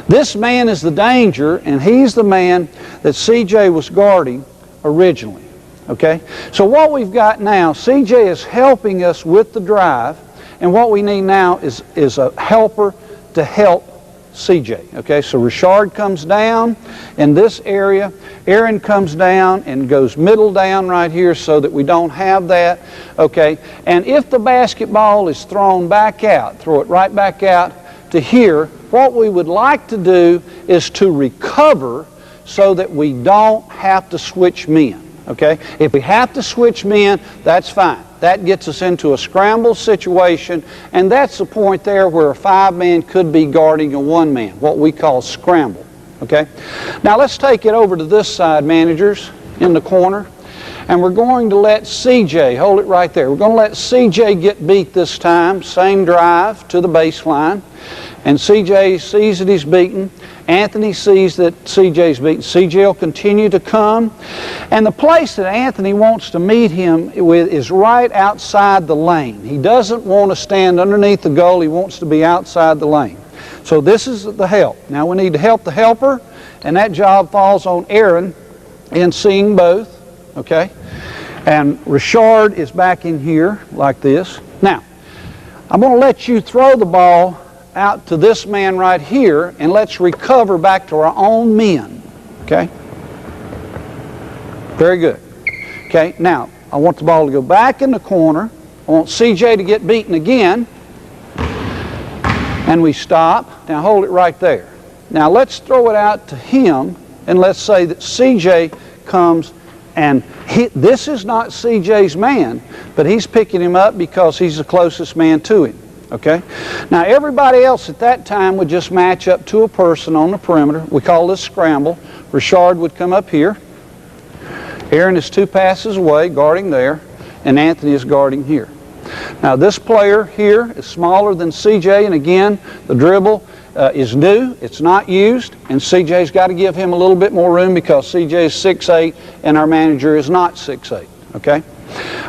[SPEAKER 1] This man is the danger, and he's the man that CJ was guarding originally. Okay? So what we've got now, CJ is helping us with the drive, and what we need now is a helper to help CJ. Okay, so Richard comes down in this area, Aaron comes down and goes middle down right here so that we don't have that. Okay, and if the basketball is thrown back out, throw it right back out to here, what we would like to do is to recover so that we don't have to switch men. Okay, if we have to switch men, that's fine. That gets us into a scramble situation, and that's the point there where a 5-man could be guarding a 1-man, what we call scramble. Okay? Now let's take it over to this side, managers, in the corner, and we're going to let CJ, hold it right there, we're going to let CJ get beat this time, same drive to the baseline, and CJ sees that he's beaten. Anthony sees that CJ's beaten. CJ will continue to come. And the place that Anthony wants to meet him with is right outside the lane. He doesn't want to stand underneath the goal. He wants to be outside the lane. So this is the help. Now we need to help the helper, and that job falls on Aaron in seeing both. Okay? And Richard is back in here like this. Now, I'm going to let you throw the ball out to this man right here, and let's recover back to our own men. Okay? Very good. Okay, now, I want the ball to go back in the corner. I want CJ to get beaten again. And we stop. Now, hold it right there. Now, let's throw it out to him, and let's say that CJ comes and this is not CJ's man, but he's picking him up because he's the closest man to him. Okay? Now everybody else at that time would just match up to a person on the perimeter. We call this scramble. Richard would come up here. Aaron is 2 passes away, guarding there, and Anthony is guarding here. Now this player here is smaller than CJ, and again, the dribble is new. It's not used, and CJ's got to give him a little bit more room because CJ is 6'8", and our manager is not 6'8". Okay?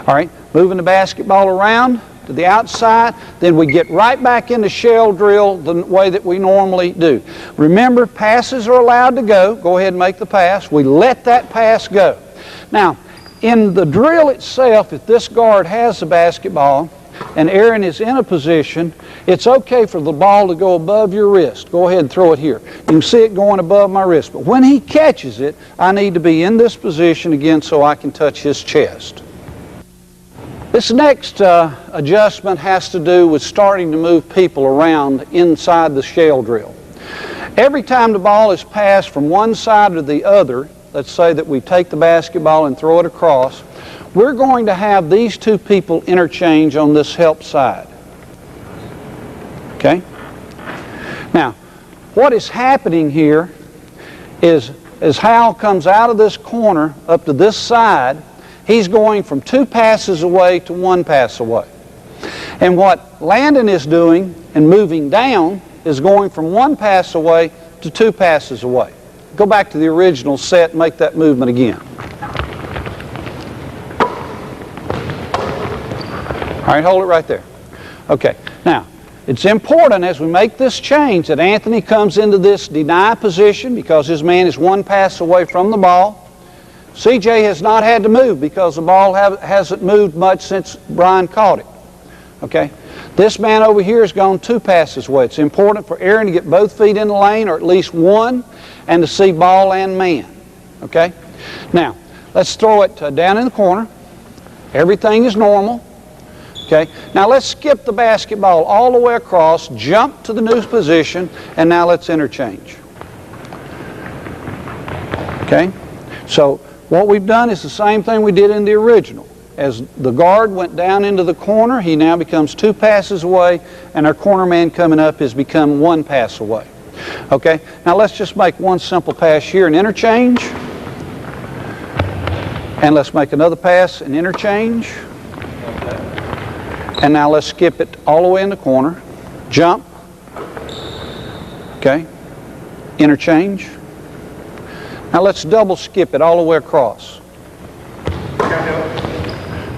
[SPEAKER 1] All right, moving the basketball around to the outside, then we get right back into shell drill the way that we normally do. Remember, passes are allowed to go. Go ahead and make the pass. We let that pass go. Now, in the drill itself, if this guard has the basketball, and Aaron is in a position, it's okay for the ball to go above your wrist. Go ahead and throw it here. You can see it going above my wrist. But when he catches it, I need to be in this position again so I can touch his chest. This next adjustment has to do with starting to move people around inside the shell drill. Every time the ball is passed from one side to the other, let's say that we take the basketball and throw it across, we're going to have these two people interchange on this help side. Okay? Now, what is happening here is as Hal comes out of this corner up to this side, he's going from 2 passes away to 1 pass away. And what Landon is doing and moving down is going from 1 pass away to 2 passes away. Go back to the original set and make that movement again. All right, hold it right there. Okay, now, it's important as we make this change that Anthony comes into this deny position because his man is 1 pass away from the ball. CJ has not had to move because the ball hasn't moved much since Brian caught it. Okay? This man over here has gone 2 passes away. It's important for Aaron to get both feet in the lane, or at least one, and to see ball and man. Okay? Now, let's throw it down in the corner. Everything is normal. Okay? Now let's skip the basketball all the way across, jump to the new position, and now let's interchange. Okay? So what we've done is the same thing we did in the original. As the guard went down into the corner, he now becomes 2 passes away, and our corner man coming up has become 1 pass away. Okay? Now let's just make one simple pass here and interchange. And let's make another pass and interchange. And now let's skip it all the way in the corner. Jump. Okay? Interchange. Now let's double skip it all the way across.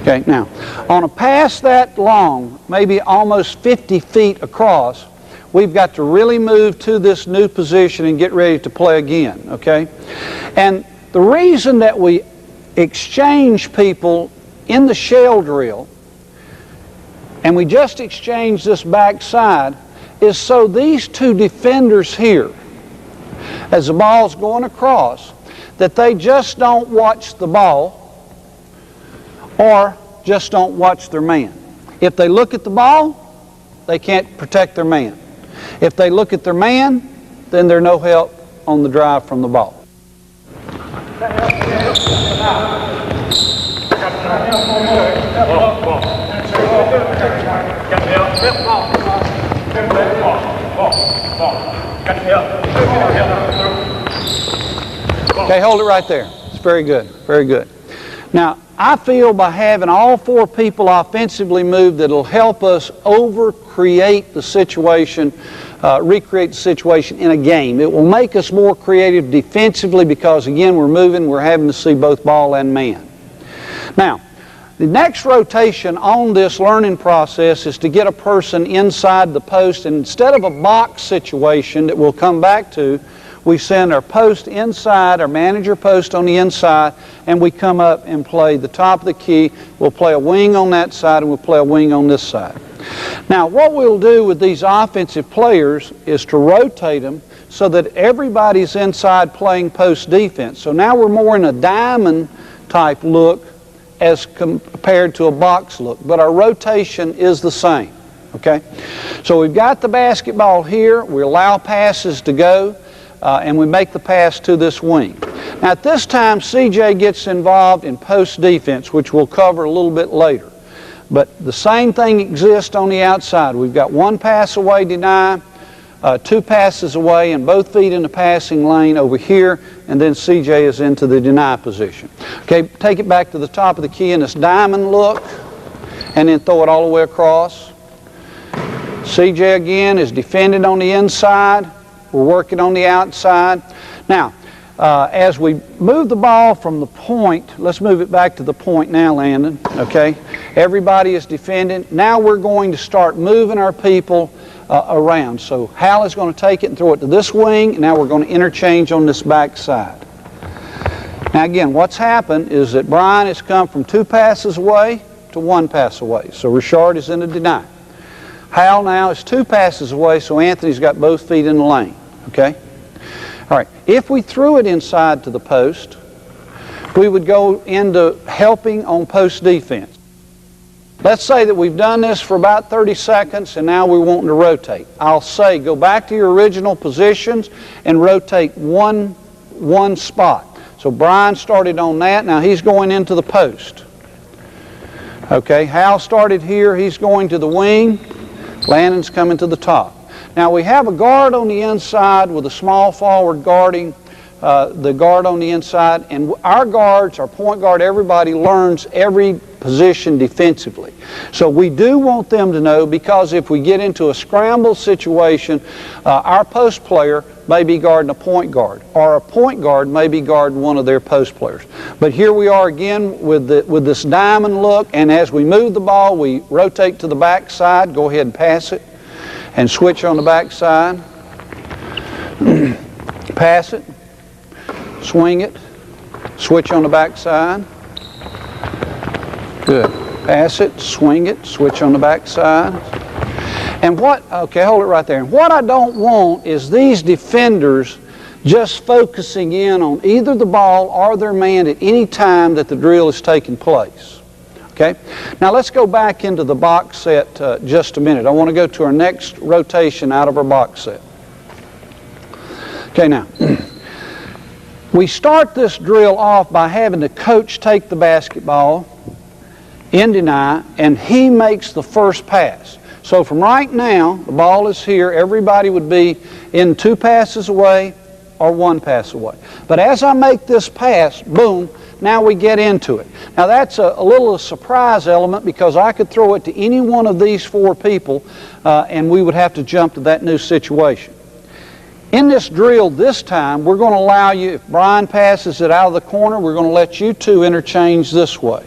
[SPEAKER 1] Okay, now, on a pass that long, maybe almost 50 feet across, we've got to really move to this new position and get ready to play again, okay? And the reason that we exchange people in the shell drill, and we just exchange this back side, is so these 2 defenders here, as the ball's going across, that they just don't watch the ball or just don't watch their man. If they look at the ball, they can't protect their man. If they look at their man, then there's no help on the drive from the ball. Okay, hold it right there. It's very good, very good. Now, I feel by having all 4 people offensively move that it'll help us over-create the situation, recreate the situation in a game. It will make us more creative defensively because, again, we're moving, we're having to see both ball and man. Now, the next rotation on this learning process is to get a person inside the post, and instead of a box situation that we'll come back to, we send our post inside, our manager post on the inside, and we come up and play the top of the key. We'll play a wing on that side, and we'll play a wing on this side. Now, what we'll do with these offensive players is to rotate them so that everybody's inside playing post defense. So now we're more in a diamond type look as compared to a box look, but our rotation is the same. Okay? So we've got the basketball here. We allow passes to go. And we make the pass to this wing. Now at this time, CJ gets involved in post defense, which we'll cover a little bit later. But the same thing exists on the outside. We've got 1 pass away deny, 2 passes away, and both feet in the passing lane over here, and then CJ is into the deny position. Okay, take it back to the top of the key in this diamond look, and then throw it all the way across. CJ again is defended on the inside. We're working on the outside. Now, as we move the ball from the point, let's move it back to the point now, Landon, okay? Everybody is defending. Now we're going to start moving our people around. So Hal is going to take it and throw it to this wing. Now we're going to interchange on this back side. Now again, what's happened is that Brian has come from 2 passes away to 1 pass away. So Richard is in a deny. Hal now is 2 passes away, so Anthony's got both feet in the lane. Okay? All right. If we threw it inside to the post, we would go into helping on post defense. Let's say that we've done this for about 30 seconds and now we're wanting to rotate. I'll say go back to your original positions and rotate one spot. So Brian started on that. Now he's going into the post. Okay, Hal started here. He's going to the wing. Landon's coming to the top. Now we have a guard on the inside with a small forward guarding the guard on the inside, and our guards, our point guard, everybody learns every position defensively. So we do want them to know, because if we get into a scramble situation, our post player may be guarding a point guard, or a point guard may be guarding one of their post players. But here we are again with this diamond look, and as we move the ball, we rotate to the back side. Go ahead and pass it, and switch on the back side. Pass it. Swing it, switch on the back side. Good. Pass it, swing it, switch on the back side. And okay, hold it right there. And what I don't want is these defenders just focusing in on either the ball or their man at any time that the drill is taking place. Okay? Now let's go back into the box set just a minute. I want to go to our next rotation out of our box set. Okay, now. We start this drill off by having the coach take the basketball in deny, and he makes the first pass. So from right now, the ball is here. Everybody would be in 2 passes away or 1 pass away. But as I make this pass, boom, now we get into it. Now that's a little surprise element, because I could throw it to any one of these 4 people and we would have to jump to that new situation. In this drill this time, we're going to allow you, if Brian passes it out of the corner, we're going to let you 2 interchange this way.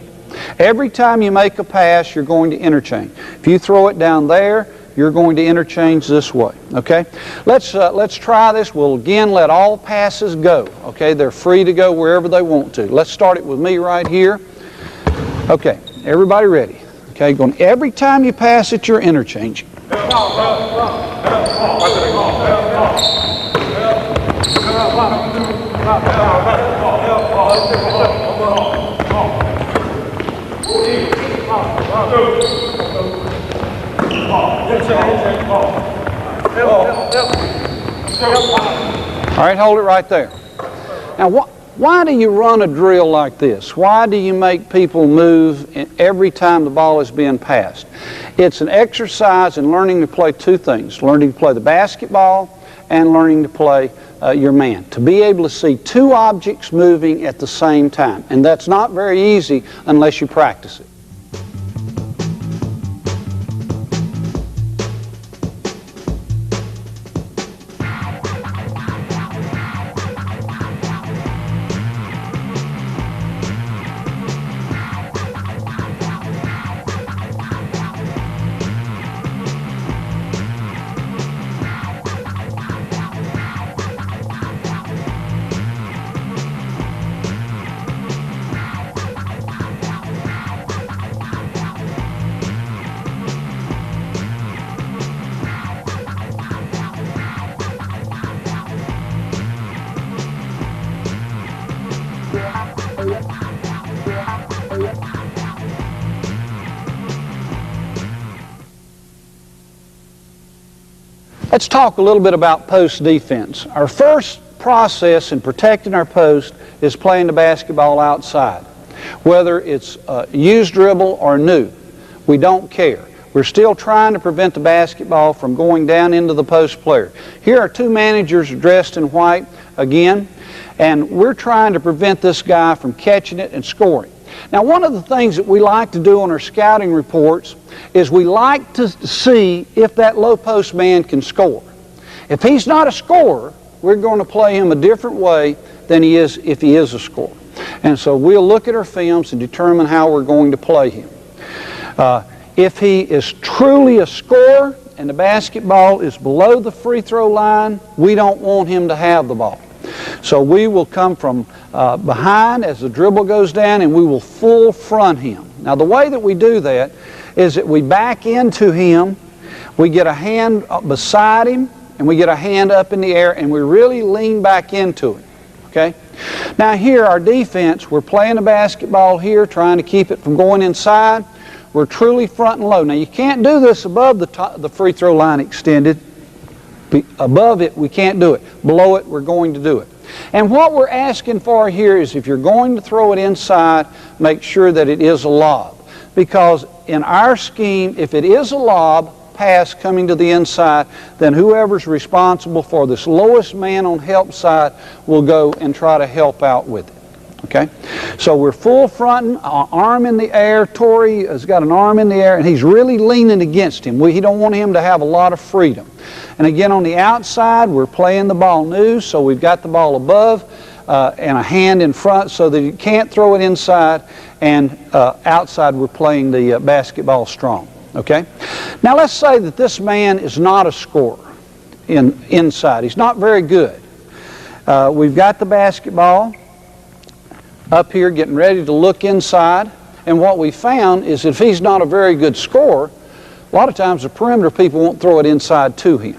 [SPEAKER 1] Every time you make a pass, you're going to interchange. If you throw it down there, you're going to interchange this way. Okay? Let's try this. We'll again let all passes go. Okay? They're free to go wherever they want to. Let's start it with me right here. Okay. Everybody ready? Okay? Going, every time you pass it, you're interchanging. All right, hold it right there. Now, why do you run a drill like this? Why do you make people move every time the ball is being passed? It's an exercise in learning to play 2 things. Learning to play the basketball and learning to play your man. To be able to see 2 objects moving at the same time. And that's not very easy unless you practice it. Let's talk a little bit about post defense. Our first process in protecting our post is playing the basketball outside. Whether it's used dribble or new, we don't care. We're still trying to prevent the basketball from going down into the post player. Here are 2 managers dressed in white again, and we're trying to prevent this guy from catching it and scoring. Now, one of the things that we like to do on our scouting reports is we like to see if that low post man can score. If he's not a scorer, we're going to play him a different way than he is if he is a scorer. And so we'll look at our films and determine how we're going to play him. If he is truly a scorer and the basketball is below the free throw line, we don't want him to have the ball. So we will come from behind as the dribble goes down, and we will full front him. Now the way that we do that is that we back into him, we get a hand beside him, and we get a hand up in the air, and we really lean back into it. Okay? Now here, our defense, we're playing the basketball here, trying to keep it from going inside. We're truly front and low. Now you can't do this above the free throw line extended. Above it, we can't do it. Below it, we're going to do it. And what we're asking for here is if you're going to throw it inside, make sure that it is a lob. Because in our scheme, if it is a lob pass coming to the inside, then whoever's responsible for this lowest man on help side will go and try to help out with it. Okay? So we're full fronting, arm in the air. Torrey has got an arm in the air, and he's really leaning against him. He don't want him to have a lot of freedom. And again, on the outside, we're playing the ball loose, so we've got the ball above and a hand in front so that you can't throw it inside, and outside we're playing the basketball strong. Okay? Now let's say that this man is not a scorer inside. He's not very good. We've got the basketball up here getting ready to look inside, and what we found is if he's not a very good scorer, a lot of times the perimeter people won't throw it inside to him.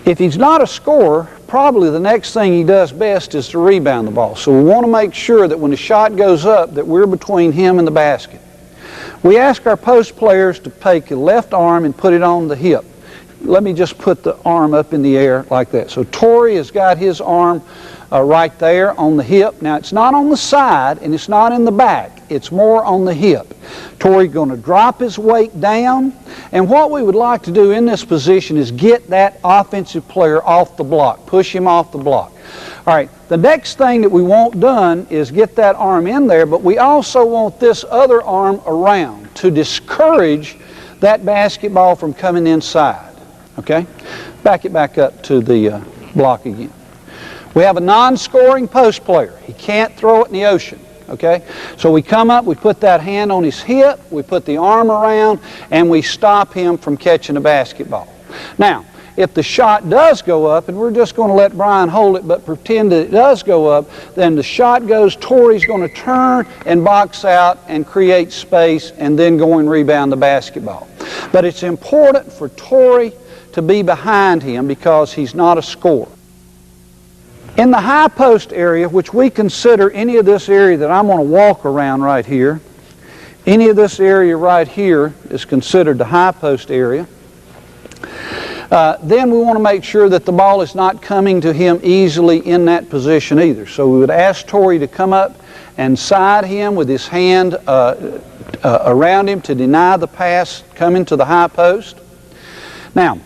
[SPEAKER 1] If he's not a scorer, probably the next thing he does best is to rebound the ball. So we want to make sure that when the shot goes up that we're between him and the basket. We ask our post players to take the left arm and put it on the hip. Let me just put the arm up in the air like that. So Torrey has got his arm right there on the hip. Now it's not on the side and it's not in the back. It's more on the hip. Torrey's going to drop his weight down, and what we would like to do in this position is get that offensive player off the block, push him off the block. All right, the next thing that we want done is get that arm in there, but we also want this other arm around to discourage that basketball from coming inside. Okay? Back it back up to the block again. We have a non-scoring post player. He can't throw it in the ocean. Okay? So we come up, we put that hand on his hip, we put the arm around, and we stop him from catching the basketball. Now, if the shot does go up, and we're just going to let Brian hold it, but pretend that it does go up, then the shot goes, Torrey's going to turn and box out and create space and then go and rebound the basketball. But it's important for Torrey to be behind him because he's not a scorer. In the high post area, which we consider any of this area that I'm going to walk around right here, any of this area right here is considered the high post area. Then we want to make sure that the ball is not coming to him easily in that position either. So we would ask Torrey to come up and side him with his hand around him to deny the pass coming to the high post. Now,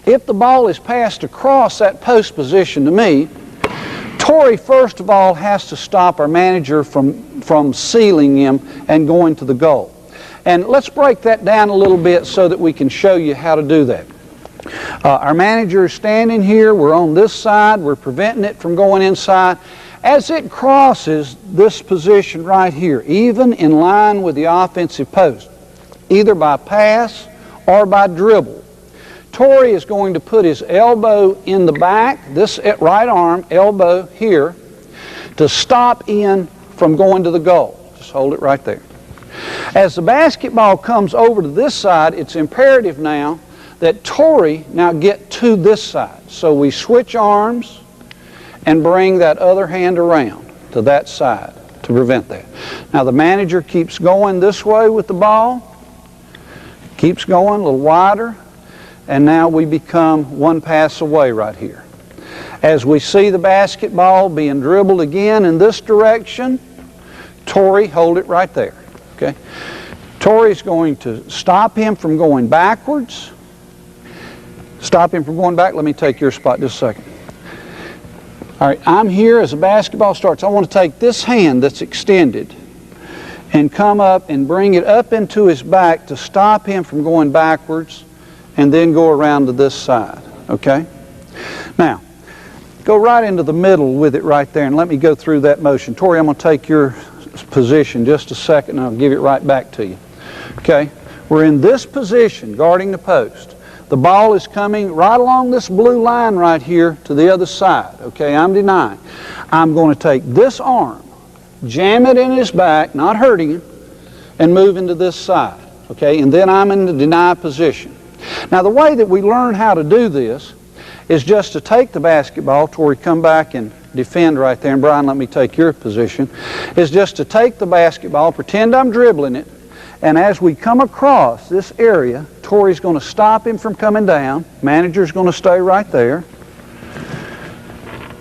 [SPEAKER 1] if the ball is passed across that post position to me, Torrey, first of all, has to stop our manager from sealing him and going to the goal. And let's break that down a little bit so that we can show you how to do that. Our manager is standing here. We're on this side. We're preventing it from going inside. As it crosses this position right here, even in line with the offensive post, either by pass or by dribble, Torrey is going to put his elbow in the back, this right arm, elbow here, to stop in from going to the goal. Just hold it right there. As the basketball comes over to this side, it's imperative now that Torrey now get to this side. So we switch arms and bring that other hand around to that side to prevent that. Now the manager keeps going this way with the ball, keeps going a little wider, and now we become one pass away right here. As we see the basketball being dribbled again in this direction, Torrey, hold it right there. Okay? Torrey's going to stop him from going backwards. Stop him from going back. Let me take your spot just a second. All right, I'm here as the basketball starts. I want to take this hand that's extended and come up and bring it up into his back to stop him from going backwards, and then go around to this side, okay? Now, go right into the middle with it right there, and let me go through that motion. Torrey, I'm going to take your position just a second, and I'll give it right back to you. Okay? We're in this position, guarding the post. the ball is coming right along this blue line right here to the other side. Okay, I'm denying. I'm going to take this arm, jam it in his back, not hurting him, and move into this side. Okay, and then I'm in the deny position. Now the way that we learn how to do this is just to take the basketball, Tori, come back and defend right there, and Brian, let me take your position, is just to take the basketball, pretend I'm dribbling it, and as we come across this area, Tori's going to stop him from coming down, manager's going to stay right there,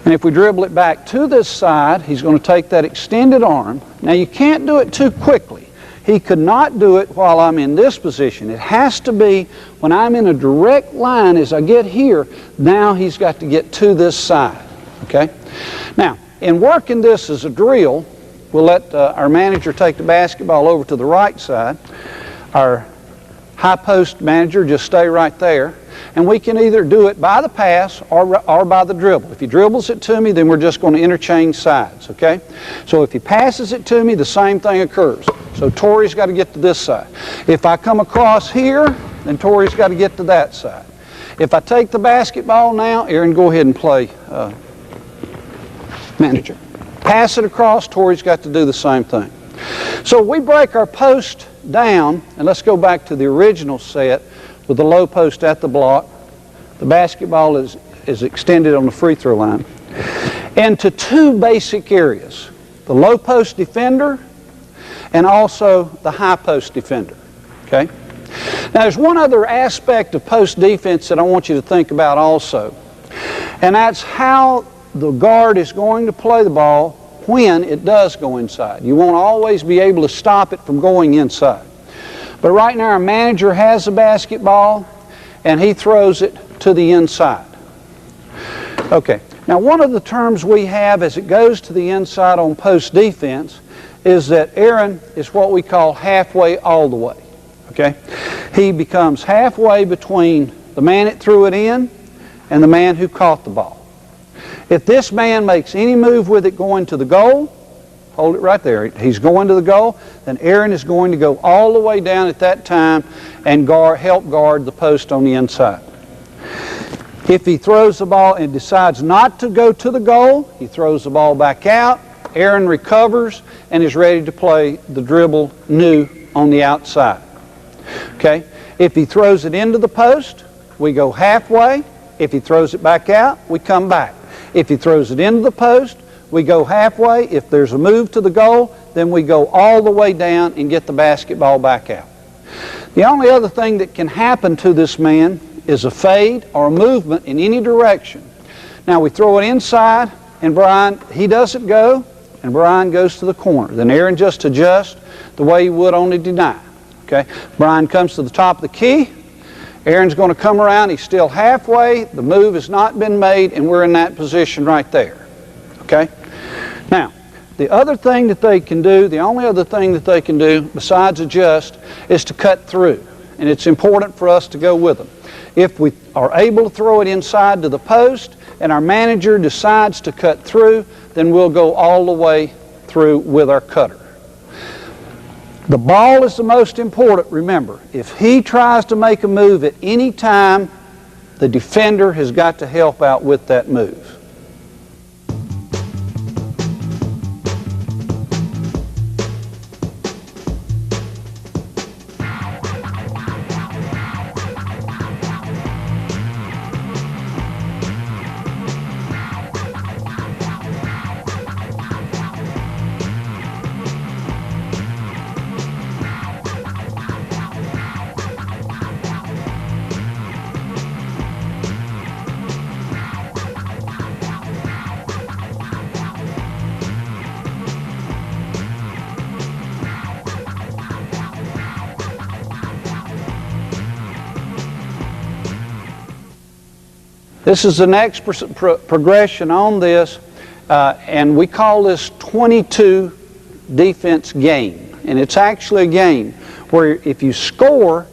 [SPEAKER 1] and if we dribble it back to this side, he's going to take that extended arm. Now you can't do it too quickly. He could not do it while I'm in this position. It has to be when I'm in a direct line as I get here, now he's got to get to this side. Okay? Now, in working this as a drill, we'll let our manager take the basketball over to the right side. Our high post manager just stay right there. And we can either do it by the pass or by the dribble. If he dribbles it to me, then we're just going to interchange sides, okay? So if he passes it to me, the same thing occurs. So Tori's got to get to this side. If I come across here, then Tori's got to get to that side. If I take the basketball now, Aaron, go ahead and play manager. Pass it across, Tori's got to do the same thing. So we break our post down, and let's go back to the original set with the low post at the block. The basketball is extended on the free throw line. Into two basic areas, the low post defender and also the high post defender. Okay? Now there's one other aspect of post defense that I want you to think about also, and that's how the guard is going to play the ball when it does go inside. You won't always be able to stop it from going inside. But right now our manager has the basketball and he throws it to the inside. Okay, now one of the terms we have as it goes to the inside on post defense is that Aaron is what we call halfway all the way. Okay, he becomes halfway between the man that threw it in and the man who caught the ball. If this man makes any move with it going to the goal, hold it right there, he's going to the goal, then Aaron is going to go all the way down at that time and help guard the post on the inside. If he throws the ball and decides not to go to the goal, he throws the ball back out, Aaron recovers and is ready to play the dribble new on the outside. Okay? If he throws it into the post, we go halfway. If he throws it back out, we come back. If he throws it into the post, we go halfway. If there's a move to the goal, then we go all the way down and get the basketball back out. The only other thing that can happen to this man is a fade or a movement in any direction. Now we throw it inside, and Brian, he doesn't go, and Brian goes to the corner. Then Aaron just adjusts the way he would on a deny. Okay? Brian comes to the top of the key. Aaron's going to come around. He's still halfway. The move has not been made, and we're in that position right there. Okay? Now, the other thing that they can do, the only other thing that they can do besides adjust, is to cut through. And it's important for us to go with them. If we are able to throw it inside to the post and our manager decides to cut through, then we'll go all the way through with our cutter. The ball is the most important, remember. If he tries to make a move at any time, the defender has got to help out with that move. This is the next progression on this, and we call this 22 defense game. And it's actually a game where if you score,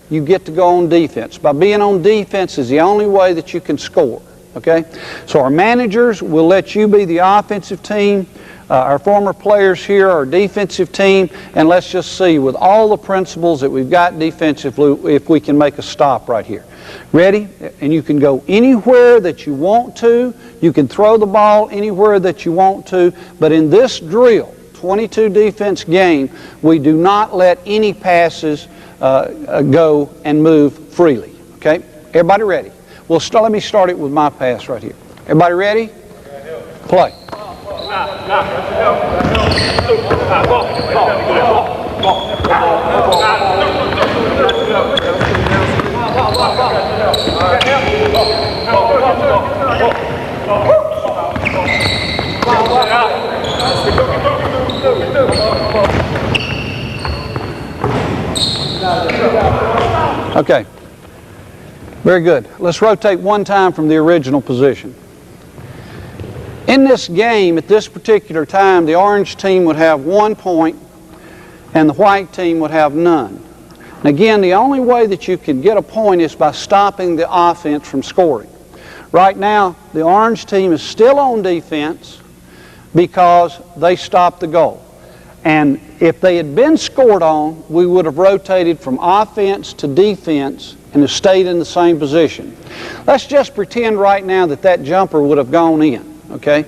[SPEAKER 1] you get to go on defense. By being on defense is the only way that you can score. Okay? So our managers will let you be the offensive team. our former players here, our defensive team, and let's just see, with all the principles that we've got defensively, if we can make a stop right here. Ready? And you can go anywhere that you want to. You can throw the ball anywhere that you want to. But in this drill, 22 defense game, we do not let any passes go and move freely. Okay? Everybody ready? Well, let me start it with my pass right here. Everybody ready? Play. Okay. Very good. Let's rotate one time from the original position. In this game, at this particular time, the orange team would have 1 point and the white team would have none. And again, the only way that you can get a point is by stopping the offense from scoring. Right now, the orange team is still on defense because they stopped the goal. And if they had been scored on, we would have rotated from offense to defense and have stayed in the same position. Let's just pretend right now that that jumper would have gone in, okay?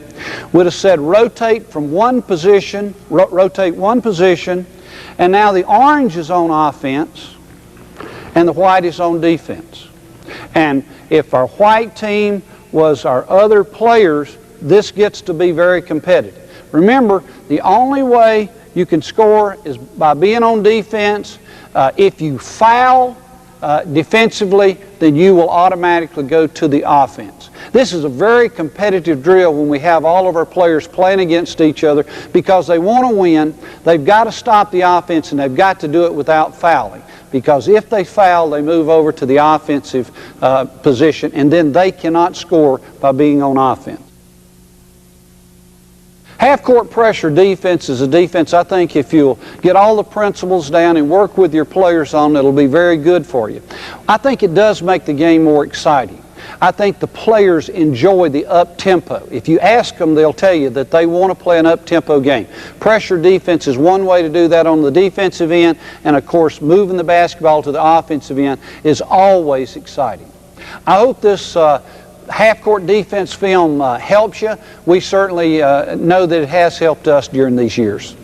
[SPEAKER 1] Would have said rotate from one position, rotate one position, and now the orange is on offense and the white is on defense. And if our white team was our other players, this gets to be very competitive. Remember, the only way you can score is by being on defense. If you foul defensively, then you will automatically go to the offense. This is a very competitive drill when we have all of our players playing against each other because they want to win. They've got to stop the offense and they've got to do it without fouling. Because if they foul, they move over to the offensive position and then they cannot score by being on offense. Half-court pressure defense is a defense, I think, if you'll get all the principles down and work with your players on, it'll be very good for you. I think it does make the game more exciting. I think the players enjoy the up-tempo. If you ask them, they'll tell you that they want to play an up-tempo game. Pressure defense is one way to do that on the defensive end, and of course, moving the basketball to the offensive end is always exciting. I hope this half-court defense film helps you. We certainly know that it has helped us during these years.